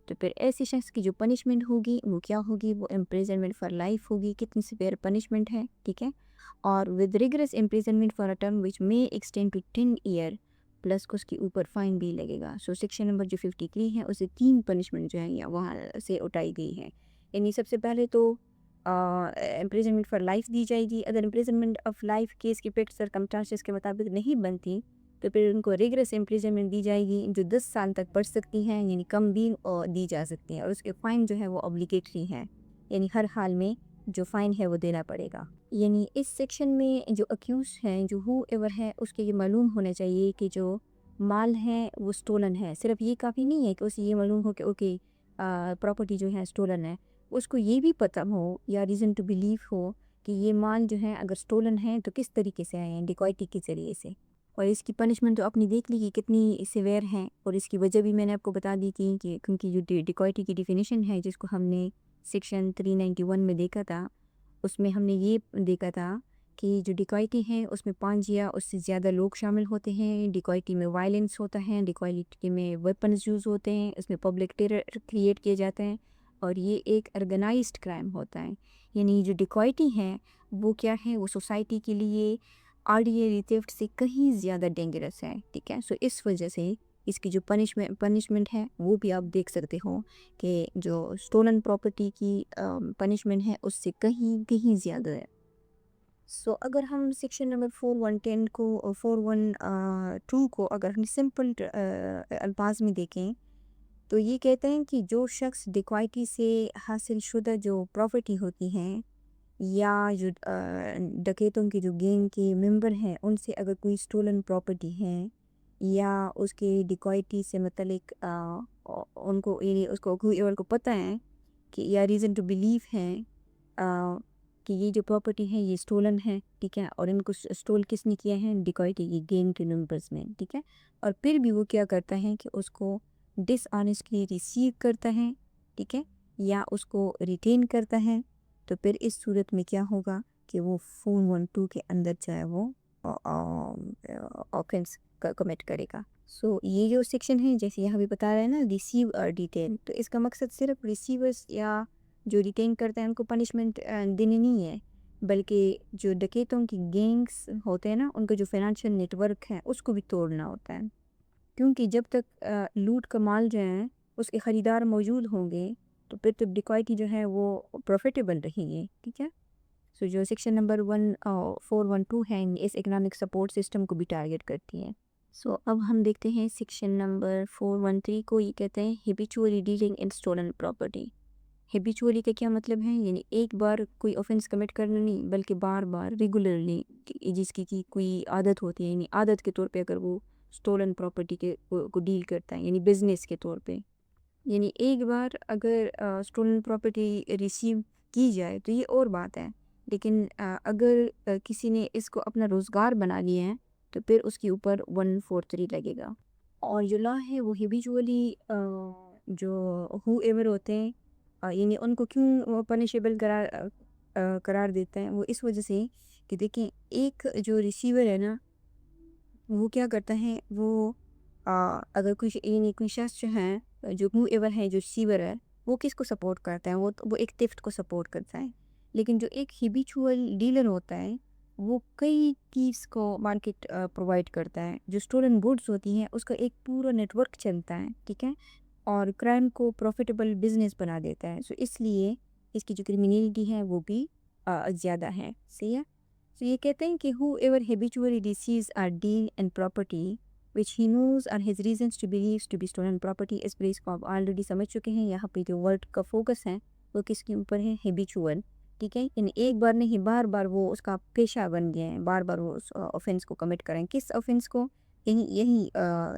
تو پھر ایسے شخص کی جو پنشمنٹ ہوگی وہ کیا ہوگی، وہ امپریزنمنٹ فار لائف ہوگی. کتنی سیویئر پنشمنٹ ہے، ٹھیک ہے. اور with rigorous imprisonment for a term which میں ایکسٹینڈ ٹو 10 ایئر پلس اس کے اوپر فائن بھی لگے گا. سو سیکشن نمبر جو 53 ہے اسے 3 پنشمنٹ جو ہے وہاں سے اٹھائی گئی ہے. یعنی سب سے پہلے تو امپریزنمنٹ فار لائف دی جائے گی. اگر امپریزنمنٹ آف لائف کیس کی پیکٹ سرکمسٹانسز کے مطابق نہیں بنتی تو پھر ان کو ریگرس امپریزنمنٹ دی جائے گی جو 10 سال تک پڑھ سکتی ہیں، یعنی کم بھی دی جا سکتی ہیں. اور اس کے فائن جو ہے وہ obligatory ہیں، یعنی ہر حال میں جو فائن ہے وہ دینا پڑے گا. یعنی اس سیکشن میں جو اکیوز ہیں، جو ہو ایور ہے، اس کے یہ معلوم ہونا چاہیے کہ جو مال ہے وہ اسٹولن ہے. صرف یہ کافی نہیں ہے کہ اسے یہ معلوم ہو کہ اوکے پراپرٹی جو ہے اسٹولن ہے، اس کو یہ بھی پتہ ہو یا ریزن ٹو بلیو ہو کہ یہ مال جو ہے اگر اسٹولن ہے تو کس طریقے سے آئے ہیں، ڈیکوائٹی کے ذریعے سے. اور اس کی پنشمنٹ تو اپنی دیکھ لی کہ کتنی سیویئر ہیں، اور اس کی وجہ بھی میں نے آپ کو بتا دی تھی کہ کیونکہ جو ڈیکوائٹی کی ڈیفینیشن ہے جس کو ہم نے سیکشن 391 میں دیکھا تھا، اس میں ہم نے یہ دیکھا تھا کہ جو ڈیکوائٹی ہے اس میں 5 یا اس سے زیادہ لوگ شامل ہوتے ہیں. ڈیکوائٹی میں وائلنس ہوتا ہے، ڈیکوائٹی میں ویپنز یوز ہوتے ہیں، اس میں پبلک ٹیرر کریٹ کیے جاتے ہیں، اور یہ ایک آرگنائزڈ کرائم ہوتا ہے. یعنی جو ڈیکوائٹی ہے وہ کیا ہے، وہ سوسائٹی کے لیے آرڈینری تھیفٹ سے کہیں زیادہ ڈینجرس ہے، ٹھیک ہے. سو اس وجہ سے اس کی جو پنشمنٹ ہے وہ بھی آپ دیکھ سکتے ہو کہ جو اسٹولن پراپرٹی کی پنشمنٹ ہے اس سے کہیں زیادہ ہے. سو اگر ہم سیکشن نمبر 4110 کو 412 کو اگر ہم سمپل الفاظ میں دیکھیں تو یہ کہتے ہیں کہ جو شخص ڈیکوائٹی سے حاصل شدہ جو پراپرٹی ہوتی ہیں یا جو ڈکیتوں کی جو گینگ کے ممبر ہیں ان سے اگر کوئی اسٹولن پراپرٹی ہے یا اس کے ڈیکوائٹی سے متعلق ان کو اس کو پتہ ہے کہ یا ریزن ٹو بلیو ہے کہ یہ جو پراپرٹی ہے یہ اسٹولن ہے، ٹھیک ہے. اور ان کو اسٹول کس نے کیا ہے، ڈیکوائٹی کی گینگ کے ممبرز میں، ٹھیک ہے. اور پھر بھی وہ کیا کرتا ہے کہ اس کو ڈس آنیسٹلی ریسیو کرتا ہے، ٹھیک ہے، یا اس کو ریٹین کرتا ہے، تو پھر اس صورت میں کیا ہوگا کہ وہ 412 کے اندر چاہے وہ آفینس کمٹ کرے گا. سو یہ جو سیکشن ہے جیسے یہاں بھی بتا رہے ہیں نا، ریسیو اور ڈیٹین، تو اس کا مقصد صرف ریسیورز یا جو ریٹین کرتے ہیں ان کو پنشمنٹ دینی نہیں ہے، بلکہ جو ڈکیتوں کی گینگز ہوتے ہیں نا ان کا جو فائنینشیل نیٹ ورک ہے اس کو بھی توڑنا ہوتا ہے. کیونکہ جب تک لوٹ کا مال جو ہے اس کے خریدار موجود ہوں گے تو پھر تو ڈیکوائٹی جو ہے وہ پروفیٹیبل رہیں گے، ٹھیک ہے. سو جو سیکشن نمبر 412 ہے اس اکنامک سپورٹ سسٹم کو بھی ٹارگٹ کرتی ہے. سو اب ہم دیکھتے ہیں سیکشن نمبر 413 کو. یہ کہتے ہیں habitually dealing in stolen property. Habitually کا کیا مطلب ہے، یعنی ایک بار کوئی آفینس کمٹ کرنا نہیں بلکہ بار بار ریگولرلی، جس کی کوئی عادت ہوتی ہے، یعنی عادت کے طور پہ اگر وہ اسٹولن پراپرٹی کو ڈیل کرتا ہے، یعنی بزنس کے طور پہ. یعنی ایک بار اگر اسٹولن پراپرٹی ریسیو کی جائے تو یہ اور بات ہے، لیکن اگر کسی نے اس کو اپنا روزگار بنا لیا ہے تو پھر اس کے اوپر 143 لگے گا. اور جو لا ہے وہ ہیبیچولی جو ہو ایور ہوتے ہیں، یعنی ان کو کیوں پنشیبل قرار دیتا ہے، وہ اس وجہ سے کہ دیکھیں ایک جو ریسیور ہے نا وہ کیا کرتا ہے، وہ اگر کوئی شخص جو ہے جو ہو ایور ہے، جو ریسیور ہے، وہ کس کو سپورٹ کرتا ہے، وہ ایک تھیفٹ کو سپورٹ کرتا ہے. لیکن جو ایک ہیبیچول ڈیلر ہوتا ہے وہ کئی تھیفس کو مارکیٹ پرووائڈ کرتا ہے. جو اسٹولن گوڈز ہوتی ہیں اس کا ایک پورا نیٹ ورک چلتا ہے، ٹھیک ہے، اور کرائم کو پروفیٹیبل بزنس بنا دیتا ہے. سو اس لیے اس کی جو کرمینلٹی ہے وہ بھی زیادہ ہے، صحیح ہے. سو یہ کہتے ہیں کہ who ever habitually deceives or deal in property which he knows or has reasons to believe to be stolen property. اس پریس کو آپ آلریڈی سمجھ چکے ہیں. یہاں پہ جو ورڈ کا فوکس ہے وہ کس کے اوپر ہے، ہیبیچول، ٹھیک ہے. یعنی ایک بار نہیں بار بار وہ اس کا پیشہ بن گیا ہے، بار بار وہ اس آفینس کو کمٹ کریں. کس آفینس کو، یہی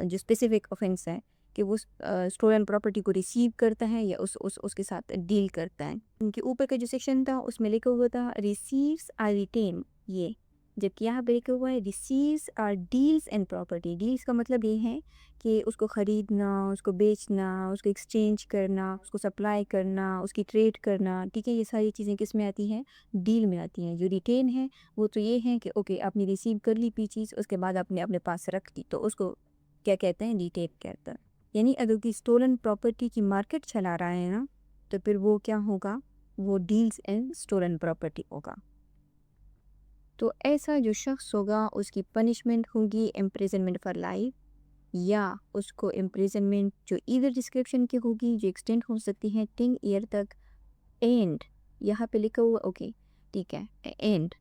جو اسپیسیفک آفینس ہے کہ وہ اسٹولن پراپرٹی کو ریسیو کرتا ہے یا اس کے ساتھ ڈیل کرتا ہے. ان کے اوپر کا جو سیکشن تھا اس میں لکھا ہوا تھا ریسیوز آر ریٹین. یہ جبکہ یہاں پہ لکھا ہوا ہے receives or deals and property. Deals کا مطلب یہ ہے کہ اس کو خریدنا، اس کو بیچنا، اس کو ایکسچینج کرنا، اس کو سپلائی کرنا، اس کی ٹریڈ کرنا. ٹھیک ہے، یہ ساری چیزیں کس میں آتی ہیں؟ ڈیل میں آتی ہیں. جو ریٹین ہے وہ تو یہ ہے کہ اوکے آپ نے ریسیو کر لی چیز، اس کے بعد آپ نے اپنے پاس رکھ لی، تو اس کو کیا کہتے ہیں؟ ریٹین کہتا ہے. یعنی اگر کوئی اسٹولن پراپرٹی کی مارکیٹ چلا رہا ہے نا، تو پھر وہ کیا ہوگا؟ وہ ڈیلز اینڈ اسٹولن پراپرٹی ہوگا. تو ایسا جو شخص ہوگا اس کی پنشمنٹ ہوگی امپریزنمنٹ فار لائف، یا اس کو امپریزنمنٹ جو ایدر ڈسکرپشن کی ہوگی جو ایکسٹینڈ ہو سکتی ہے 10 ایئر تک. اینڈ یہاں پہ لکھا ہوا اوکے ٹھیک ہے، اینڈ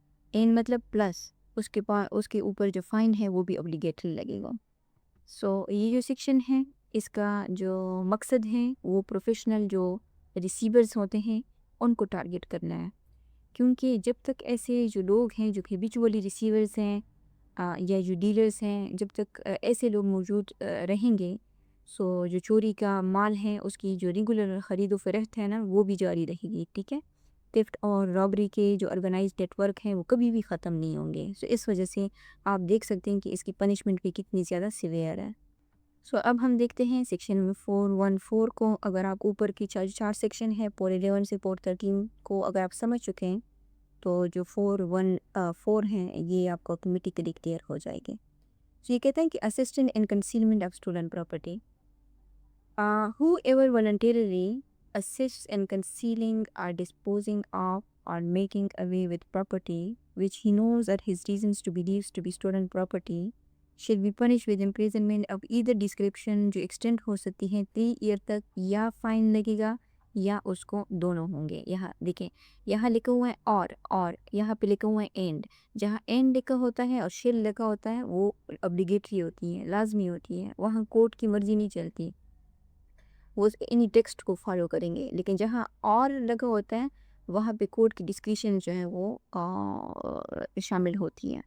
مطلب پلس اس کے اوپر جو فائن ہے وہ بھی اوبلیگیٹری لگے گا. سو یہ جو سیکشن ہے اس کا جو مقصد ہے وہ پروفیشنل جو ریسیورز ہوتے ہیں ان کو ٹارگٹ کرنا ہے. کیونکہ جب تک ایسے جو لوگ ہیں جو کہ ہیبیچولی ریسیورز ہیں یا جو ڈیلرز ہیں، جب تک ایسے لوگ موجود رہیں گے، سو جو چوری کا مال ہے اس کی جو ریگولر خرید و فروخت ہے نا وہ بھی جاری رہے گی. ٹھیک ہے، تھیفٹ اور رابری کے جو آرگنائزڈ نیٹ ورک ہیں وہ کبھی بھی ختم نہیں ہوں گے. سو اس وجہ سے آپ دیکھ سکتے ہیں کہ اس کی پنشمنٹ بھی کتنی زیادہ سیویئر ہے. سو اب ہم دیکھتے ہیں سیکشن 414 کو. اگر آپ اوپر کی چار سیکشن ہے 411 سے 413 کو اگر آپ سمجھ چکے ہیں تو جو 414 ہیں یہ آپ کو آٹومیٹکلی کلیئر ہو جائے گے. سو یہ کہتے ہیں کہ assistant in concealment of stolen property, whoever voluntarily assists in concealing or disposing of or making away with property which he knows or his reasons to believe to be stolen property shall be punished with imprisonment of either description جو extend ہو سکتی ہے 3 ایئر تک، یا فائن لگے گا یا اس کو دونوں ہوں گے. یہاں دیکھیں یہاں لکھا ہوا ہے اور یہاں پہ لکھا ہوا ہے اینڈ. جہاں اینڈ لکھا ہوتا ہے اور شیل لکھا ہوتا ہے وہ obligatory ہوتی ہے، لازمی ہوتی ہے، وہاں کورٹ کی مرضی نہیں چلتی، وہ انہی ٹیکسٹ کو فالو کریں گے. لیکن جہاں اور لگا ہوتا ہے وہاں پہ کورٹ کی ڈسکریشن جو ہے وہ شامل ہوتی ہے.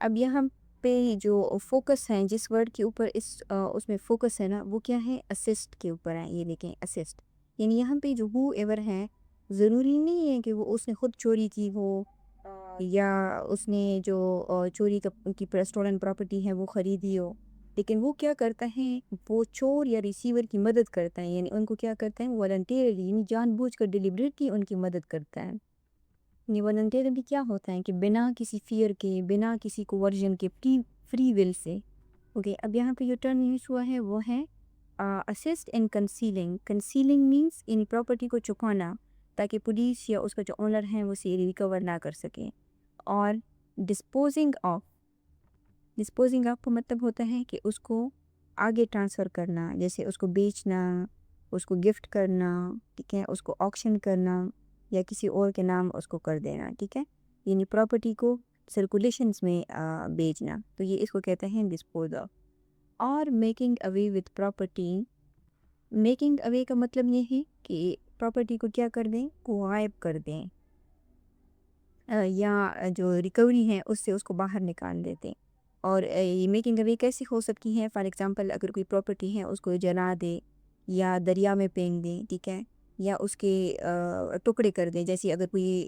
اب یہاں پہ جو فوکس ہیں جس ورڈ کے اوپر اس میں فوکس ہے نا وہ کیا ہے؟ اسسٹ کے اوپر ہے. یہ دیکھیں اسسٹ، یعنی یہاں پہ جو ہو ایور ہے ضروری نہیں ہے کہ وہ اس نے خود چوری کی ہو یا اس نے جو چوری کی اسٹولن پراپرٹی ہے وہ خریدی ہو، لیکن وہ کیا کرتا ہے؟ وہ چور یا ریسیور کی مدد کرتا ہے. یعنی ان کو کیا کرتا ہے؟ والنٹیرلی، یعنی جان بوجھ کر ڈیلیبریٹلی ان کی مدد کرتا ہے. یعنی والنٹیرلی کیا ہوتا ہے کہ بنا کسی فیئر کے، بنا کسی کوورژن کے، فری ول سے. اوکے، اب یہاں پہ جو ٹرم یوز ہوا ہے وہ ہے assist in concealing. Concealing means in property کو چھپانا تاکہ پولیس یا اس کا جو اونر ہے وہ اسے ریکور نہ کر سکے. اور ڈسپوزنگ آف کا مطلب ہوتا ہے کہ اس کو آگے ٹرانسفر کرنا، جیسے اس کو بیچنا، اس کو گفٹ کرنا، ٹھیک ہے، اس کو آکشن کرنا یا کسی اور کے نام اس کو کر دینا. ٹھیک ہے، یعنی پراپرٹی کو سرکولیشنز میں بیچنا، تو یہ اس کو کہتے ہیں ڈسپوز آف. اور making away with property, making away کا مطلب یہ ہے کہ پراپرٹی کو کیا کر دیں؟ کو غائب کر دیں، یا جو ریکوری ہے اس سے اس کو باہر نکال دیتے. اور یہ میکنگ اوے کیسی ہو سکتی ہے؟ فار ایگزامپل اگر کوئی پراپرٹی ہے اس کو جلا دے یا دریا میں پھینک دیں، ٹھیک ہے، یا اس کے ٹکڑے کر دیں. جیسے اگر کوئی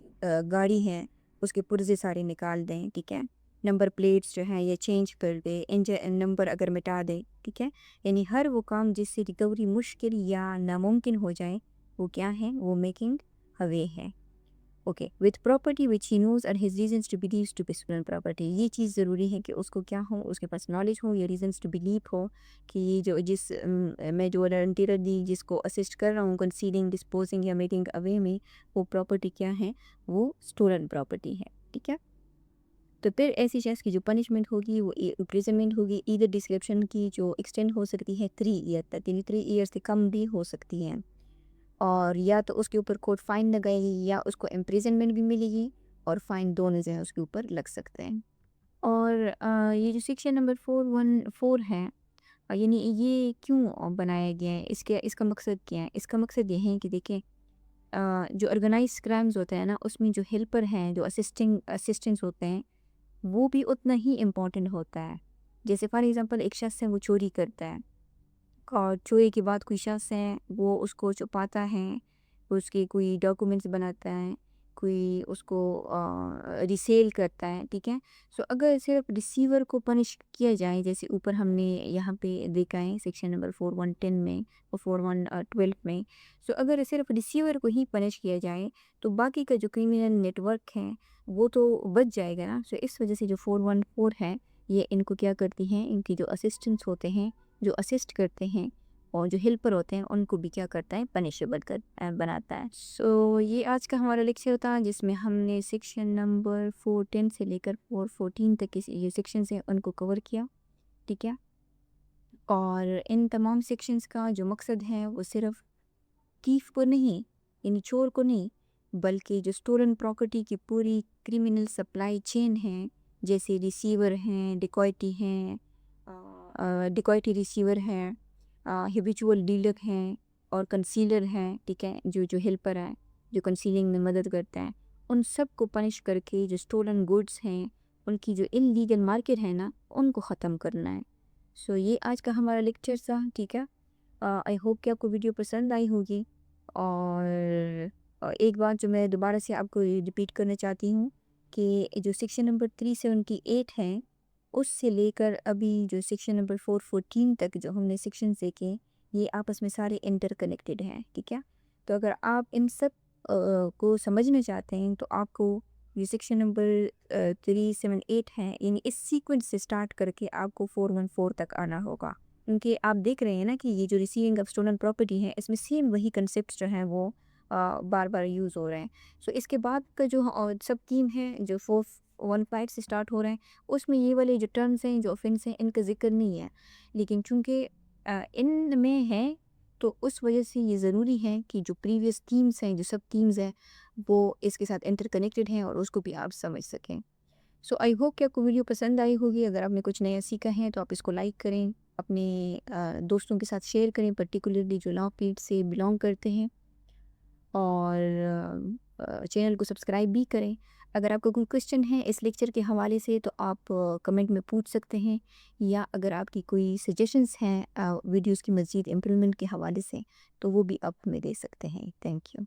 گاڑی ہے اس کے پرزے سارے نکال دیں، ٹھیک ہے، نمبر پلیٹس جو ہیں یہ چینج کر دے، انجن نمبر اگر مٹا دے. ٹھیک ہے، یعنی ہر وہ کام جس سے ریکوری مشکل یا ناممکن ہو جائے وہ کیا ہے؟ وہ میکنگ اوے ہے. Okay, with property which he knows اور his reasons to believe to be stolen property. یہ چیز ضروری ہے کہ اس کو کیا ہو؟ اس کے پاس نالج ہو یا ریزنس ٹو بلیو ہو کہ یہ جو میں جو والنٹیرلی جس کو اسسٹ کر رہا ہوں کنسیلنگ، ڈسپوزنگ یا میکنگ اوے میں، وہ پراپرٹی کیا ہے؟ وہ اسٹولن پراپرٹی ہے. ٹھیک ہے، تو پھر ایسی شخص کی جو پنشمنٹ ہوگی وہ امپریزنمنٹ ہوگی ایدر ڈسکرپشن کی جو ایکسٹینڈ ہو سکتی ہے 3 ایئر تک، یعنی 3 ایئر سے کم بھی ہو سکتی ہیں. اور یا تو اس کے اوپر کورٹ فائن لگائے گی یا اس کو امپریزنمنٹ بھی ملے گی، اور فائن دونوں جو ہے اس کے اوپر لگ سکتے ہیں. اور یہ جو سیکشن نمبر 414 ہے، یعنی یہ کیوں بنایا گیا ہے؟ اس کا مقصد کیا ہے؟ اس کا مقصد یہ ہے کہ دیکھیں جو آرگنائز کرائمز ہوتے ہیں نا اس میں جو ہیلپر ہیں، جو اسسٹنٹس ہوتے ہیں، وہ بھی اتنا ہی امپورٹنٹ ہوتا ہے. جیسے فار ایگزامپل ایک شخص ہے وہ چوری کرتا ہے، اور چوری کے بعد کوئی شخص ہے وہ اس کو چھپاتا ہے، اس کے کوئی ڈاکومنٹس بناتا ہے، کوئی اس کو ریسیل کرتا ہے، ٹھیک ہے. سو اگر صرف ریسیور کو پنش کیا جائے، جیسے اوپر ہم نے یہاں پہ دیکھا ہے سیکشن نمبر 4110 میں اور 4112 میں. سو اگر صرف ریسیور کو ہی پنش کیا جائے تو باقی کا جو کریمنل نیٹ ورک ہے وہ تو بچ جائے گا نا. سو اس وجہ سے جو 414 ہے یہ ان کو کیا کرتی ہیں، ان کی جو اسسٹنٹس ہوتے ہیں، جو اسسٹ کرتے ہیں اور جو ہیلپر ہوتے ہیں، ان کو بھی کیا کرتا ہے، پنشیبل بناتا ہے. سو یہ آج کا ہمارا لیکچر تھا جس میں ہم نے سیکشن نمبر 410 سے لے کر 414 تک یہ سیکشنز ہیں ان کو کور کیا، ٹھیک ہے. اور ان تمام سیکشنز کا جو مقصد ہے وہ صرف تھیف کو نہیں، یعنی چور کو نہیں، بلکہ جو اسٹولن پراپرٹی کی پوری کریمنل سپلائی چین ہے، جیسے ریسیور ہیں، ڈیکوائٹی ہیں، ڈیکوائٹی ریسیور ہیں، ہیبیچول ڈیلر ہیں اور کنسیلر ہیں، ٹھیک ہے، جو ہیلپر ہیں، جو کنسیلنگ میں مدد کرتے ہیں، ان سب کو پنش کر کے جو اسٹولن گوڈز ہیں، ان کی جو ان لیگل مارکیٹ ہے نا، ان کو ختم کرنا ہے. سو یہ آج کا ہمارا لیکچر تھا، ٹھیک ہے. آئی ہوپ کہ آپ کو ویڈیو پسند آئی ہوگی. اور ایک بات جو میں دوبارہ سے آپ کو ریپیٹ کرنا چاہتی ہوں کہ جو سیکشن نمبر 378 ہے اس سے لے کر ابھی جو سیکشن نمبر 414 تک جو ہم نے سیکشنز دیکھے یہ آپس میں سارے انٹر کنیکٹڈ ہیں، ٹھیک ہے. تو اگر آپ ان سب کو سمجھنا چاہتے ہیں تو آپ کو یہ سیکشن نمبر 378 ہے، یعنی اس سیکوینس سے سٹارٹ کر کے آپ کو 414 تک آنا ہوگا، کیونکہ آپ دیکھ رہے ہیں نا کہ یہ جو ریسیونگ آف اسٹولن پراپرٹی ہے اس میں سیم وہی کنسیپٹس جو ہیں وہ بار بار یوز ہو رہے ہیں. سو اس کے بعد کا جو سب تھیم ہے جو 415 سے سٹارٹ ہو رہے ہیں اس میں یہ والے جو ٹرمز ہیں، جو آفینس ہیں، ان کا ذکر نہیں ہے، لیکن چونکہ ان میں ہے تو اس وجہ سے یہ ضروری ہے کہ جو پریویس تھیمز ہیں، جو سب تھیمز ہیں، وہ اس کے ساتھ انٹر کنیکٹڈ ہیں اور اس کو بھی آپ سمجھ سکیں. سو آئی ہوپ کہ آپ کو ویڈیو پسند آئی ہوگی. اگر آپ نے کچھ نیا سیکھا ہے تو آپ اس کو لائک کریں، اپنے دوستوں کے ساتھ شیئر کریں، پرٹیکولرلی جو لا فیلڈ سے بلانگ کرتے ہیں، اور چینل کو سبسکرائب بھی کریں. اگر آپ کو کوئی کوشچن ہے اس لیکچر کے حوالے سے تو آپ کمنٹ میں پوچھ سکتے ہیں، یا اگر آپ کی کوئی سجیشنز ہیں ویڈیوز کی مزید امپرومنٹ کے حوالے سے تو وہ بھی آپ ہمیں دے سکتے ہیں. Thank you.